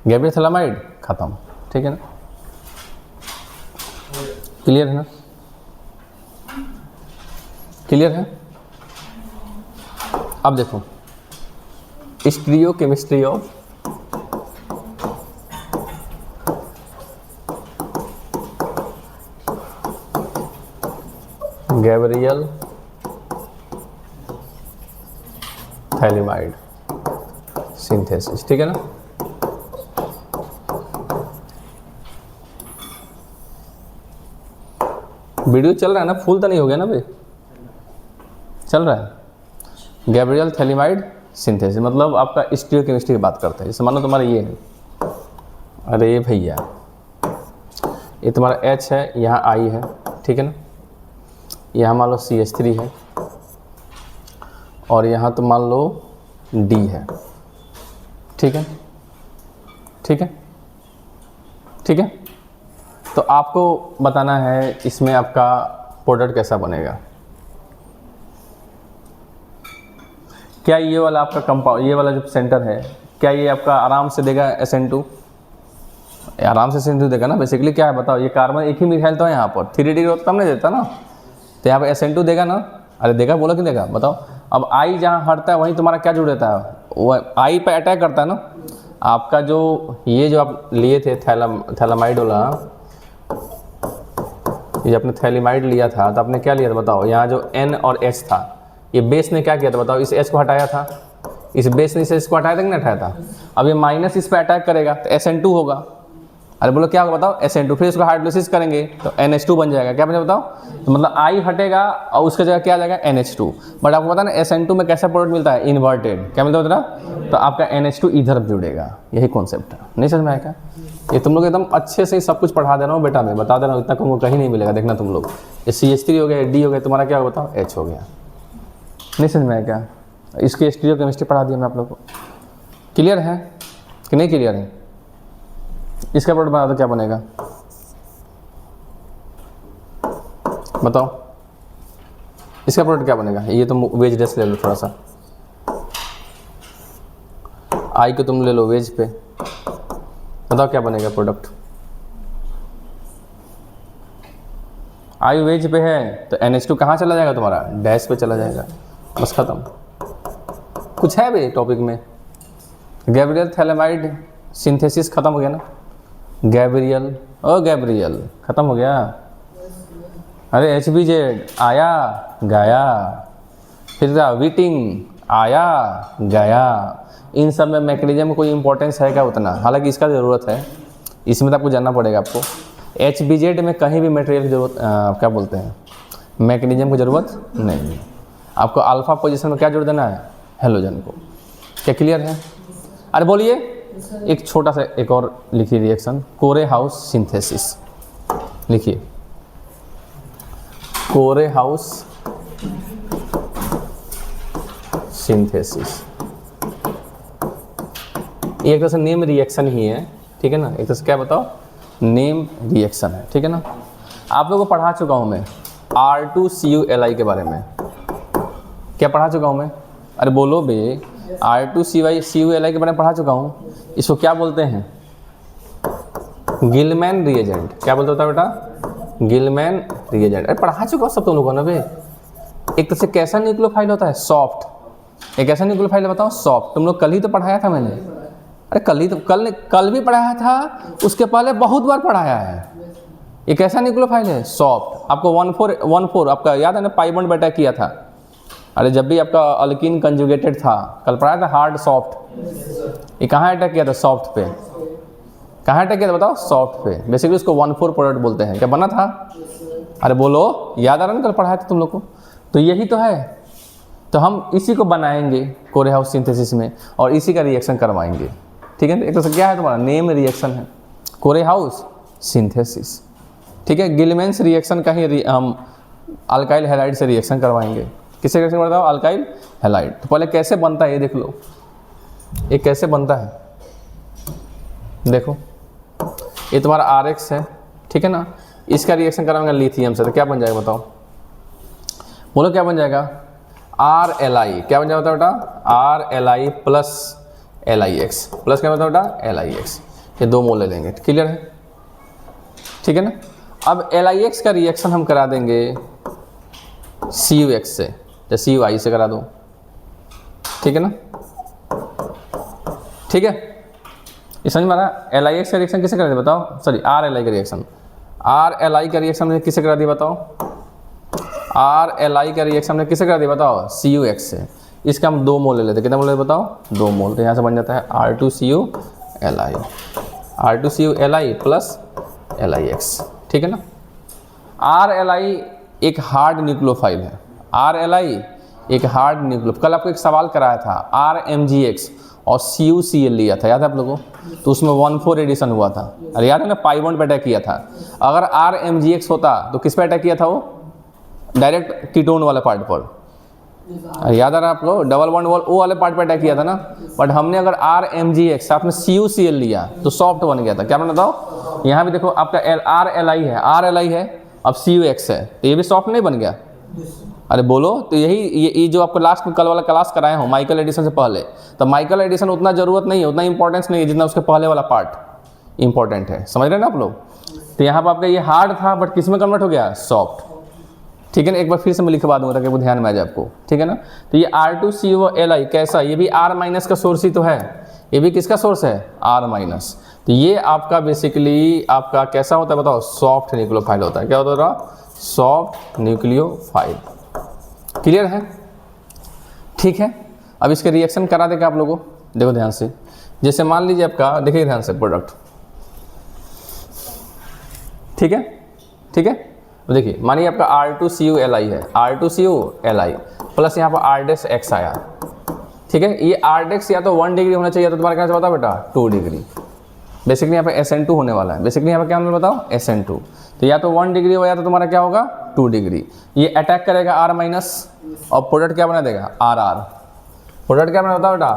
गैब्रियल थैलामाइड खत्म, ठीक है ना, क्लियर है ना, क्लियर है। अब देखो stereochemistry of Gabriel phthalimide synthesis, ठीक है ना। वीडियो चल रहा है ना, फुल तो नहीं हो गया ना भाई, चल रहा है। गैब्रियल थैलेमाइड सिंथेसिस मतलब आपका स्टीरियोकेमिस्ट्री की बात करते हैं। जैसे मान लो तुम्हारा ये है, अरे भैया ये तुम्हारा H है, यहाँ I है, ठीक है ना, यहाँ मान लो CH3 है और यहाँ तो मान लो D है, ठीक है, ठीक है, ठीक है। तो आपको बताना है इसमें आपका प्रोडक्ट कैसा बनेगा। क्या ये वाला आपका कंपाउंड, ये वाला जो सेंटर है, क्या ये आपका आराम से देगा SN2? आराम से SN2 देगा ना। बेसिकली क्या है बताओ, ये कार्बन एक ही मिथाइल तो है यहाँ पर, 3D ग्रोथ कम नहीं देता ना, तो यहाँ पर SN2 देगा ना। अरे देगा, बोलो कि देगा, बताओ। अब I जहाँ हटता है वहीं तुम्हारा क्या जुड़ देता है, वो I पे अटैक करता है ना। आपका जो ये जो आप लिए थे थैलामाइड वाला, ये आपने थैलेमाइड लिया था तो आपने क्या लिया था बताओ, यहाँ जो N और H था, ये बेस ने क्या किया था बताओ, इस H को हटाया था, इस बेस ने इस H को हटाया था कि नहीं हटाया था। अब ये माइनस इस पे अटैक करेगा तो SN2 होगा। अरे बोलो क्या होगा बताओ, SN2, फिर इसको हाइड्रोलिसिस करेंगे तो NH2 बन जाएगा। क्या बनेगा बताओ, तो मतलब I हटेगा और उसका जगह क्या आ जाएगा NH2। बट आपको पता है ना SN2 में कैसा प्रोडक्ट मिलता है, इन्वर्टेड। क्या मिलता है बता, तो आपका NH2 इधर जुड़ेगा, यही कॉन्सेप्ट है। नहीं समझ में आएगा? ये तुम लोग एकदम अच्छे से सब कुछ पढ़ा दे रहा हूँ बेटा, मैं बता दे रहा हूँ, इतना तुमको कहीं नहीं मिलेगा। देखना तुम लोग, ये CH3 हो गया, D हो गया, तुम्हारा क्या होगा बताओ, H हो गया। नहीं समझ में आया क्या? इसकी स्टीरियोकेमिस्ट्री पढ़ा दिया मैं आप लोग को। क्लियर है कि नहीं क्लियर है? इसका प्रोडक्ट बना तो क्या बनेगा बताओ, इसका प्रोडक्ट क्या बनेगा? ये तुम वेज डेस ले लो, थोड़ा सा I को तुम ले लो वेज पे, बताओ क्या बनेगा प्रोडक्ट। I वेज पे है तो NH2 कहाँ चला जाएगा तुम्हारा, डैश पे चला जाएगा, बस खत्म। कुछ है भाई टॉपिक में? गैब्रियल थैलेमाइड सिंथेसिस खत्म हो गया ना। गैब्रियल, ओ गैब्रियल खत्म हो गया। अरे HBZ आया गया, फिर वीटिंग आया गया। इन सब में मैकेनिज्म कोई इंपॉर्टेंस है क्या उतना? हालांकि इसका ज़रूरत है, इसमें तो आपको जानना पड़ेगा आपको। HBZ में कहीं भी मटेरियल की जरूरत, क्या बोलते हैं, मैकेनिज्म की ज़रूरत नहीं है। आपको अल्फा पोजीशन में क्या जोड़ देना है, हेलोजन को। क्या क्लियर है? अरे बोलिए, एक छोटा सा एक और लिखिए रिएक्शन, कोरे हाउस सिंथेसिस लिखिए, कोरे हाउस सिंथेसिस। ये एक तरह से नेम रिएक्शन ही है, ठीक है ना। एक तरह से क्या बताओ, नेम रिएक्शन है, ठीक है ना। आप लोगों को पढ़ा चुका हूँ मैं R2CuLi के बारे में। क्या पढ़ा चुका हूँ मैं? अरे बोलो बे, R2CuLi के बारे में पढ़ा चुका हूँ। इसको क्या बोलते हैं, गिलमैन रिएजेंट। क्या बोलते होता है बेटा, गिलमैन रिएजेंट। अरे पढ़ा चुका हो सब तुम लोगों ने बे। एक तरह से कैसा न्यूक्लियोफाइल होता है, सॉफ्ट। एक ऐसा न्यूक्लियोफाइल बताओ सॉफ्ट, तुम लोग कल ही तो पढ़ाया था मैंने। अरे कल ही तो, कल भी पढ़ाया था, उसके पहले बहुत बार पढ़ाया है। ये कैसा न्यूक्लियोफाइल है, सॉफ्ट। आपको 1,4 आपका याद है ना, पाई बॉन्ड पे अटैक किया था। अरे जब भी आपका अल्कीन कंजुगेटेड था, कल पढ़ाया था हार्ड सॉफ्ट। ये कहाँ अटैक किया था, सॉफ्ट पे। कहाँ अटैक किया था बताओ, सॉफ्ट पे। बेसिकली उसको 1,4 प्रोडक्ट बोलते हैं। क्या बना था, अरे बोलो, याद आ रहा ना, कल पढ़ाया था तुम लोग को। तो यही तो है, तो हम इसी को बनाएंगे कोरे हाउस सिंथेसिस में और इसी का रिएक्शन करवाएंगे, ठीक है। एक तरह से क्या है तुम्हारा, नेम रिएक्शन है कोरे हाउस सिंथेसिस, ठीक है। गिलमैन्स रिएक्शन का ही हम अल्काइल हैलाइड से रिएक्शन करवाएंगे। किससे रिएक्शन करता है, अल्काइल हैलाइड। तो पहले कैसे बनता है ये देख लो, ये कैसे बनता है देखो। ये तुम्हारा RX है, ठीक है ना। इसका रिएक्शन कराएंगे लिथियम से, तो क्या बन जाएगा बताओ, बोलो क्या बन जाएगा, आर एल आई क्या बन जाता है बेटा, are L I plus L I x, plus क्या होता है बेटा, एल आई एक्स, ये 2 मोल ले लेंगे, क्लियर है, ठीक है ना। अब एल आई एक्स का रिएक्शन हम करा देंगे सी यू एक्स से, या सी यू आई से करा दो, ठीक है ना, ठीक है, ये समझ में आ रहा। एल आई एक्स का रिएक्शन किसे करा दिया बताओ, सॉरी आर एल आई का रिएक्शन, आर एल आई का रिएक्शन ने किसे करा दिया बताओ, आर एल आई का रिएक्शन ने किसे करा दिया बताओ, सी यू एक्स से। इसका हम 2 मोल ले लेते, कितना मोल लेते बताओ, 2 मोल, तो यहाँ से बन जाता है R two C U L I, R two C U L I plus L I X, ठीक है ना। आर एल आई एक हार्ड न्यूक्लियोफाइल है, आर एल आई एक हार्ड न्यूक्लियो, कल आपको एक सवाल कराया था आर एम जी एक्स और सी यू सी एल लिया था, याद है आप लोगों को, तो उसमें 1,4 एडिशन हुआ था, अरे याद है ना, पाई बॉन्ड पे अटैक किया था। अगर आर एम जी एक्स होता तो किस पे अटैक किया था वो, डायरेक्ट कीटोन वाले पार्ट पर, अरे याद आ रहा है आप लोग, डबल बॉन्ड वो वाले पार्ट पे अटैक किया था ना, बट हमने अगर आर एम जी एक्स साथ में सी यू सी एल लिया तो सॉफ्ट बन गया था, क्या बना बताओ, यहाँ भी देखो आपका आर एल आई है, आर एल आई है, अब सी यू एक्स है, तो ये भी सॉफ्ट नहीं बन गया, अरे बोलो, तो यही ये जो आपको लास्ट में कल वाला क्लास कराए हो माइकल एडिसन से पहले, तो माइकल एडिसन उतना जरूरत नहीं है, उतना इंपॉर्टेंस नहीं है जितना उसके पहले वाला पार्ट इंपॉर्टेंट है, समझ रहे हैं ना आप लोग। तो यहाँ पर आपका ये हार्ड था बट किस में कन्वर्ट हो गया, सॉफ्ट, ठीक है ना। एक बार फिर से मैं लिखवा दूंगा ताकि वो ध्यान में आ जाए आपको, ठीक है ना। तो ये R two C U L I कैसा, ये भी आर माइनस का सोर्स ही तो है, ये भी किसका सोर्स है, आर माइनस, तो ये आपका बेसिकली आपका कैसा होता है बताओ, सॉफ्ट न्यूक्लियोफाइल होता है, क्या होता है, सॉफ्ट न्यूक्लियोफाइल, क्लियर है, ठीक है। अब इसके रिएक्शन करा देगा आप लोगों को, देखो ध्यान से, जैसे मान लीजिए आपका, देखिए ध्यान से प्रोडक्ट, ठीक है, ठीक है, देखिए मानिए आपका R two C U L I है, R two C U L I plus यहाँ पर आर डेक्स एक्स आया, ठीक है, ये आर डेक्स या तो 1 डिग्री होना चाहिए, तो तुम्हारे क्या बताओ बेटा 2 डिग्री, बेसिकली यहाँ पे SN2 होने वाला है, बेसिकली यहाँ पे क्या होने बताओ SN2, तो या तो 1 डिग्री हो या तो तुम्हारा क्या होगा 2 डिग्री, ये अटैक करेगा R माइनस और प्रोडक्ट क्या बना देगा RR, प्रोडक्ट क्या बना बताओ बेटा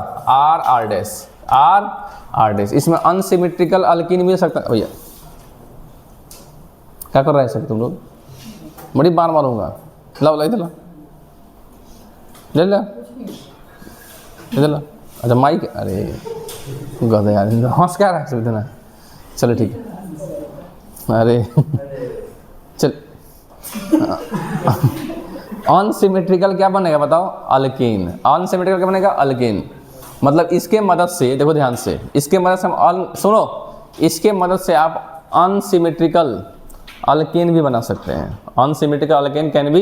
RR डैश, RR डैश, इसमें अनसिमेट्रिकल अल्कीन मिल सकता है, भैया क्या कर रहे हैं सर तुम लोग, बड़ी बार मारूंगा, ला ला इधर ला, ले ला इधर ला, अच्छा माइक, अरे गधे यार, हंस क्या रहा है इतना, चलो ठीक है, अरे चल, अनसिमेट्रिकल क्या बनेगा बताओ, अल्कीन, अनसिमेट्रिकल क्या बनेगा, अल्कीन, मतलब इसके मदद से, देखो ध्यान से, इसके मदद से हम सुनो, इसके मदद से आप अनसिमेट्रिकल अल्कीन भी बना सकते हैं, unsymmetrical alkyne can be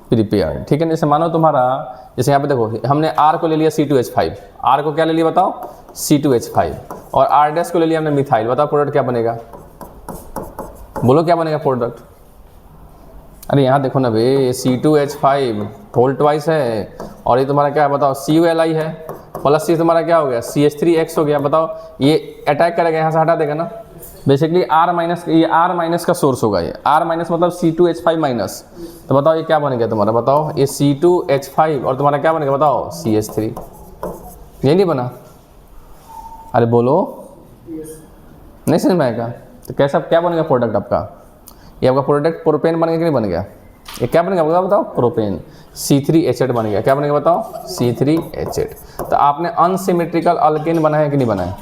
prepare, ठीक है। जैसे मानो तुम्हारा, जैसे यहाँ पे देखो हमने R को ले लिया C2H5, R को क्या ले लिया बताओ C2H5, और R डैश को ले लिया हमने मिथाइल, बताओ प्रोडक्ट क्या बनेगा, बोलो क्या बनेगा प्रोडक्ट, अरे यहाँ देखो ना भाई, C2H5 होल ट्वाइस है, और ये तुम्हारा क्या है बताओ CuLi है, प्लस ये तुम्हारा क्या हो गया CH3X हो गया, बताओ ये अटैक करेगा, यहाँ से हटा देगा ना, बेसिकली R माइनस, ये R माइनस का सोर्स होगा, ये R माइनस मतलब C2H5 माइनस, तो बताओ ये क्या बन गया तुम्हारा, बताओ ये C2H5 और तुम्हारा क्या बनेगा बताओ CH3, ये नहीं बना, अरे बोलो नहीं समझ में आएगा, तो कैसा क्या बनेगा प्रोडक्ट आपका, ये आपका प्रोडक्ट प्रोपेन बन गया कि नहीं बन गया, ये क्या बनेगा बताओ प्रोपेन, C3H8 बन गया, क्या बनेगा बताओ C3H8, तो आपने अनसिमेट्रिकल अल्केन बनाया कि नहीं बनाया,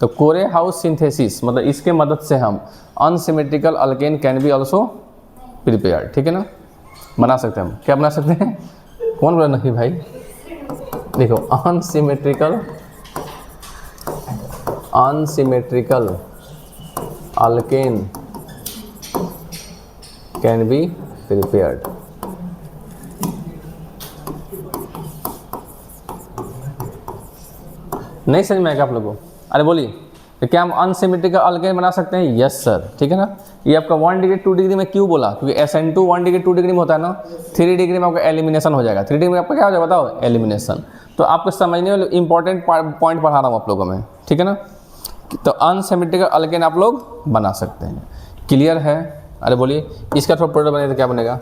तो कोरे हाउस सिंथेसिस मतलब इसके मदद से हम unsymmetrical alkane can be also prepare, ठीक है ना, बना सकते हैं हम, क्या बना सकते हैं, कौन बोला नहीं भाई, देखो unsymmetrical alkane can be prepared, नहीं समझ में आएगा आप लोगों को, अरे बोलिए, तो क्या हम अनसिमेट्रिकल अल्केन बना सकते हैं, यस सर, ठीक है ना। ये आपका 1 डिग्री 2 डिग्री में क्यों बोला, क्योंकि SN2 1 डिग्री 2 डिग्री में होता है ना, 3 डिग्री में आपका एलिमिनेशन हो जाएगा, 3 डिग्री में आपका क्या हो जाएगा बताओ एलिमिनेशन, तो आपको समझने वाले इंपॉर्टेंट पॉइंट पढ़ा रहा हूँ आप लोगों में, ठीक है ना। तो अनसिमेट्रिकल अल्केन आप लोग बना सकते हैं, क्लियर है। अरे बोलिए, इसका थोड़ा प्रोडक्ट बनेगा तो क्या बनेगा,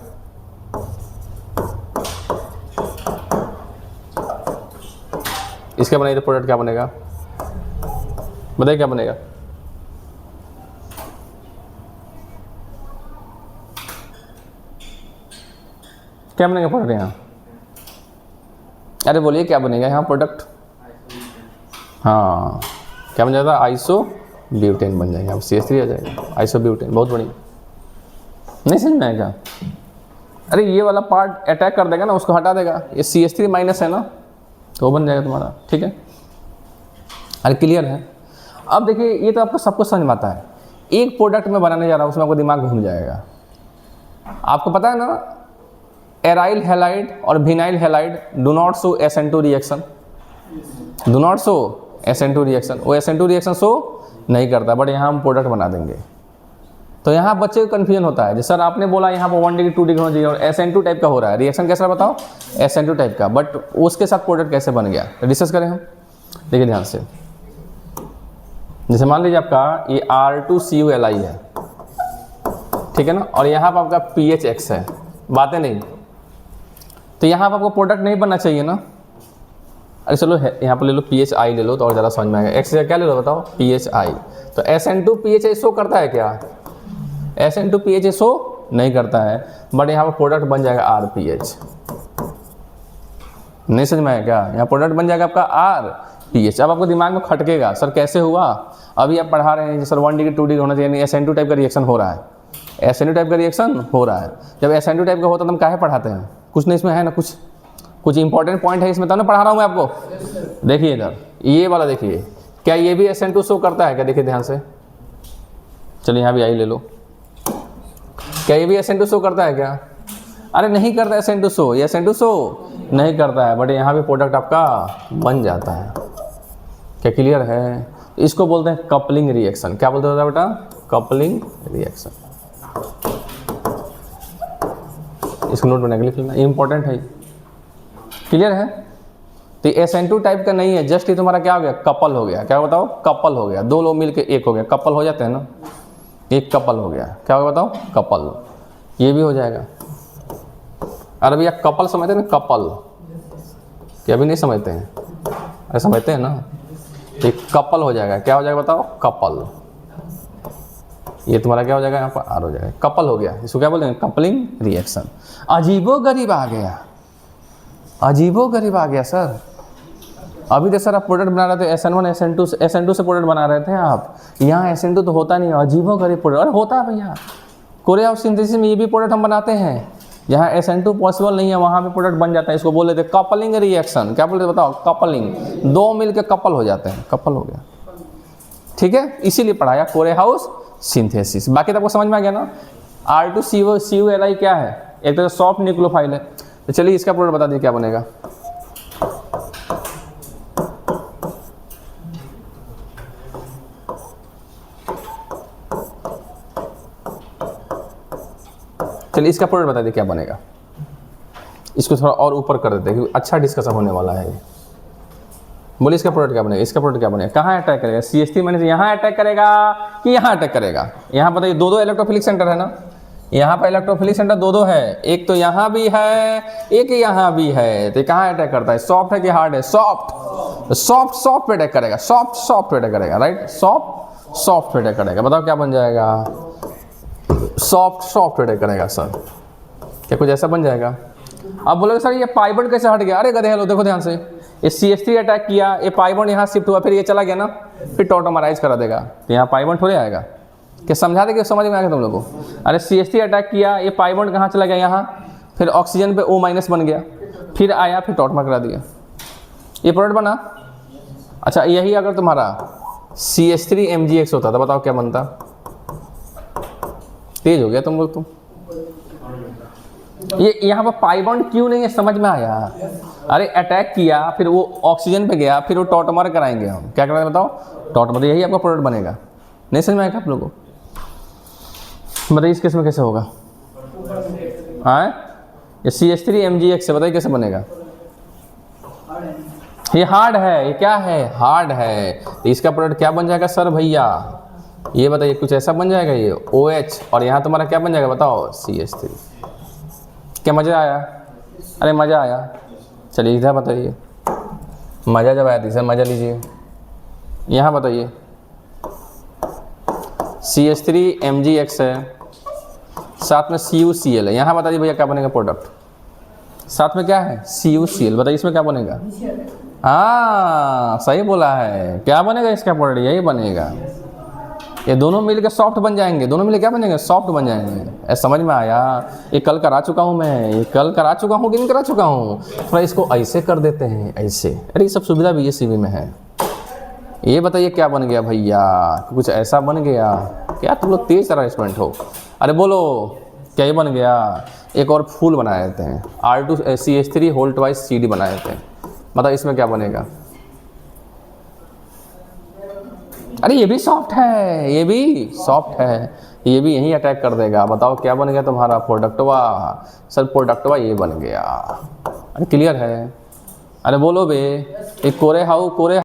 इसका बनाइए तो प्रोडक्ट क्या बनेगा, बताइए क्या बनेगा, क्या बनेगा प्रोडक्ट यहाँ, अरे बोलिए क्या बनेगा यहाँ प्रोडक्ट? हाँ, क्या बन जाता है? आइसो ब्यूटेन बन जाएगा। अब CH3 आ जाएगा, आइसो ब्यूटेन। बहुत बढ़िया। नहीं समझ में आएगा? अरे ये वाला पार्ट अटैक कर देगा ना, उसको हटा देगा। ये CH3 माइनस है ना, तो वो बन जाएगा तुम्हारा। ठीक है, अरे क्लियर है? अब देखिए, ये तो आपको सबको समझ में आता है। एक प्रोडक्ट में बनाने जा रहा हूँ, उसमें आपको दिमाग घूम जाएगा। आपको पता है ना, एराइल हैलाइड और vinyl halide do not show SN2 reaction, do not show SN2 reaction. वो SN2 रिएक्शन शो नहीं करता, बट यहाँ हम प्रोडक्ट बना देंगे। तो यहाँ बच्चे को कन्फ्यूजन होता है, जैसे सर आपने बोला यहाँ पर 1 डिग्री 2 डिग्री होना चाहिए और SN2 टाइप का हो रहा है, रिएक्शन कैसा बताओ? SN2 टाइप का, बट उसके साथ प्रोडक्ट कैसे बन गया? डिस्कस करें हम। देखिए ध्यान से, जैसे मान लीजिए आपका ये R2CuLi है, ठीक है ना, और यहाँ पर आपका PHX है, बातें नहीं, तो यहाँ पर आपको प्रोडक्ट नहीं बनना चाहिए ना। अरे चलो यहाँ पर ले लो PHI ले लो, तो और ज़्यादा समझ में आएगा। X क्या ले लो बताओ? PHI। तो SN2 PHI शो करता है क्या? SN2 PHI शो नहीं करता है, बट यहाँ पर प्रोडक्ट बन जाएगा RPH। नहीं समझ में आया क्या? यहाँ प्रोडक्ट बन जाएगा आपका RPH। अब आपको दिमाग में खटकेगा, सर कैसे हुआ? अभी आप पढ़ा रहे हैं सर 1 डिग्री 2 डिग्री होना चाहिए, यानी SN2 टाइप का रिएक्शन हो रहा है। SN2 टाइप का रिएक्शन हो रहा है। जब SN2 टाइप का होता है तो हम काहे पढ़ाते हैं? कुछ नहीं इसमें है ना, कुछ इंपॉर्टेंट पॉइंट है इसमें, तब ना पढ़ा रहा हूँ मैं आपको। देखिए इधर ये वाला देखिए, क्या ये भी SN2 शो करता है क्या? देखिए ध्यान से, चलिए यहाँ भी आई ले लो, क्या ये भी SN2 शो करता है क्या? अरे नहीं करता SN2 शो, ये SN2 शो नहीं करता है, बट यहाँ भी प्रोडक्ट आपका बन जाता है। क्या क्लियर है? इसको बोलते हैं कपलिंग रिएक्शन। क्या बोलते होता है बेटा? Coupling reaction. इसको नोट बना के लिख लेना, इंपॉर्टेंट है। क्लियर है? तो SN2 टाइप का नहीं है, जस्ट ये तुम्हारा क्या हो गया? कपल हो गया। क्या बताओ? कपल हो गया। दो लोग मिलके एक हो गया, कपल हो जाते हैं ना, एक कपल हो गया। क्या होगा बताओ? कपल। ये भी हो जाएगा। अरे भैया कपल समझते हैं ना? कपल क्या भी नहीं समझते हैं? अरे समझते हैं ना? एक कपल हो जाएगा। क्या हो जाएगा बताओ? कपल। ये तुम्हारा क्या हो जाएगा? यहाँ पर R हो जाएगा, कपल हो गया। इसको क्या बोलते हैं? Coupling reaction. अजीबो गरीब आ गया, अजीबो गरीब आ गया सर। अभी तो सर आप प्रोडक्ट बना रहे थे SN1 SN2 से प्रोडक्ट बना रहे थे आप, यहाँ SN2 तो होता नहीं है, अजीबो गरीब प्रोडक्ट। अरे होता है भैया, कोरिया ऑफ सिंथेसिस में ये भी प्रोडक्ट हम बनाते हैं। जहाँ SN2 पॉसिबल नहीं है वहाँ पे प्रोडक्ट बन जाता है। इसको बोल लेते हैं कपलिंग रिएक्शन। क्या बोलते बताओ? कपलिंग। दो मिलकर कपल हो जाते हैं, कपल हो गया। ठीक है, इसीलिए पढ़ाया कोरिया हाउस सिंथेसिस। बाकी तो आपको समझ में आ गया ना? R2CuLi क्या है? एक तरह सॉफ्ट न्यूक्लियोफाइल है। तो चलिए इसका प्रोडक्ट बता दीजिए क्या बनेगा। चलिए इसका प्रोडक्ट बता दीजिए क्या बनेगा। इसको थोड़ा और ऊपर कर देते हैं क्योंकि अच्छा डिस्कशन होने वाला है। बोलिए इसका प्रोडक्ट क्या बनेगा? इसका प्रोडक्ट क्या बनेगा? कहाँ अटैक करेगा? CH3 माइनस यहाँ अटैक करेगा कि यहाँ अटैक करेगा? यहाँ बताइए, दो इलेक्ट्रोफिलिक सेंटर है ना, यहाँ पर इलेक्ट्रोफिलिक सेंटर दो है, एक तो यहाँ भी है, एक यहाँ भी है। तो कहाँ अटैक करता है? सॉफ्ट है कि हार्ड है? सॉफ्ट। सॉफ्ट पे अटैक करेगा, सॉफ्ट पे अटैक करेगा, राइट? सॉफ्ट पे अटैक करेगा। बताओ क्या बन जाएगा? सॉफ्ट पे अटैक करेगा सर। क्या कुछ ऐसा बन जाएगा? अब बोलोगे सर ये पाई बॉन्ड कैसे हट गया? अरे गधे हेलो, देखो ध्यान से, ये CH3 अटैक किया, ये पाई बॉन्ड यहाँ शिफ्ट हुआ, फिर ये चला गया ना, फिर टॉटोमराइज करा देगा, तो यहाँ पाई बॉन्ड थोड़े आएगा। क्या समझा दे कि समझ में आ गया तुम लोगों को? अरे CH3 अटैक किया, ये पाई बॉन्ड कहाँ चला गया? यहाँ, फिर ऑक्सीजन पे O- बन गया, फिर आया, फिर टॉटमर करा दिया, ये प्रोडक्ट बना। अच्छा यही अगर तुम्हारा CH3 MgX होता तो बताओ क्या बनता? तेज हो गया तुम लोग। तुम ये यहाँ पर पाई बॉन्ड क्यों नहीं है? समझ में आया? अरे अटैक किया, फिर वो ऑक्सीजन पे गया, फिर वो टॉटमर कराएंगे हम। क्या कराएंगे बताओ? टॉटमर। यही आपका प्रोडक्ट बनेगा। नहीं समझ में आएगा आप लोगों को? बताइए इस केस में कैसे होगा? हाँ, ये CH3 MgX से बताइए कैसे बनेगा? ये हार्ड है, ये क्या है? हार्ड है। तो इसका प्रोडक्ट क्या बन जाएगा सर भैया? ये बताइए, कुछ ऐसा बन जाएगा ये OH, और यहाँ तुम्हारा क्या बन जाएगा बताओ? CH3। क्या मज़ा आया? अरे मज़ा आया। चलिए इधर बताइए, मज़ा जब आया तो इधर मज़ा लीजिए। यहाँ बताइए CH3 MgX है, साथ में CuCl है। यहाँ बता दीजिए भैया क्या बनेगा प्रोडक्ट? साथ में क्या है CuCl, बताइए इसमें क्या बनेगा? हाँ सही बोला है, क्या बनेगा इसका प्रोडक्ट? यही बनेगा। ये दोनों मिलकर सॉफ्ट बन जाएंगे, दोनों मिलकर क्या बनेंगे? सॉफ्ट बन जाएंगे। ऐसा समझ में आया? ये कल करा चुका हूँ मैं, ये कल करा चुका हूँ कि नहीं करा चुका हूँ? थोड़ा इसको ऐसे कर देते हैं, ऐसे। अरे ये सब सुविधा भी BSc में है। ये बताइए क्या बन गया भैया? कुछ ऐसा बन गया क्या? तुम लोग तेज तरह स्टूडेंट हो। अरे बोलो क्या ये बन गया? एक और फूल बनाए देते हैं, R2CH3 होल ट्वाइस CD बनाए देते हैं, बताओ इसमें क्या बनेगा? अरे ये भी सॉफ्ट है, ये भी सॉफ्ट है, ये भी यहीं अटैक कर देगा। बताओ क्या बन गया तुम्हारा? प्रोडक्टवा। सर प्रोडक्टवा ये बन गया। अरे क्लियर है? अरे बोलो बे, एक कोरे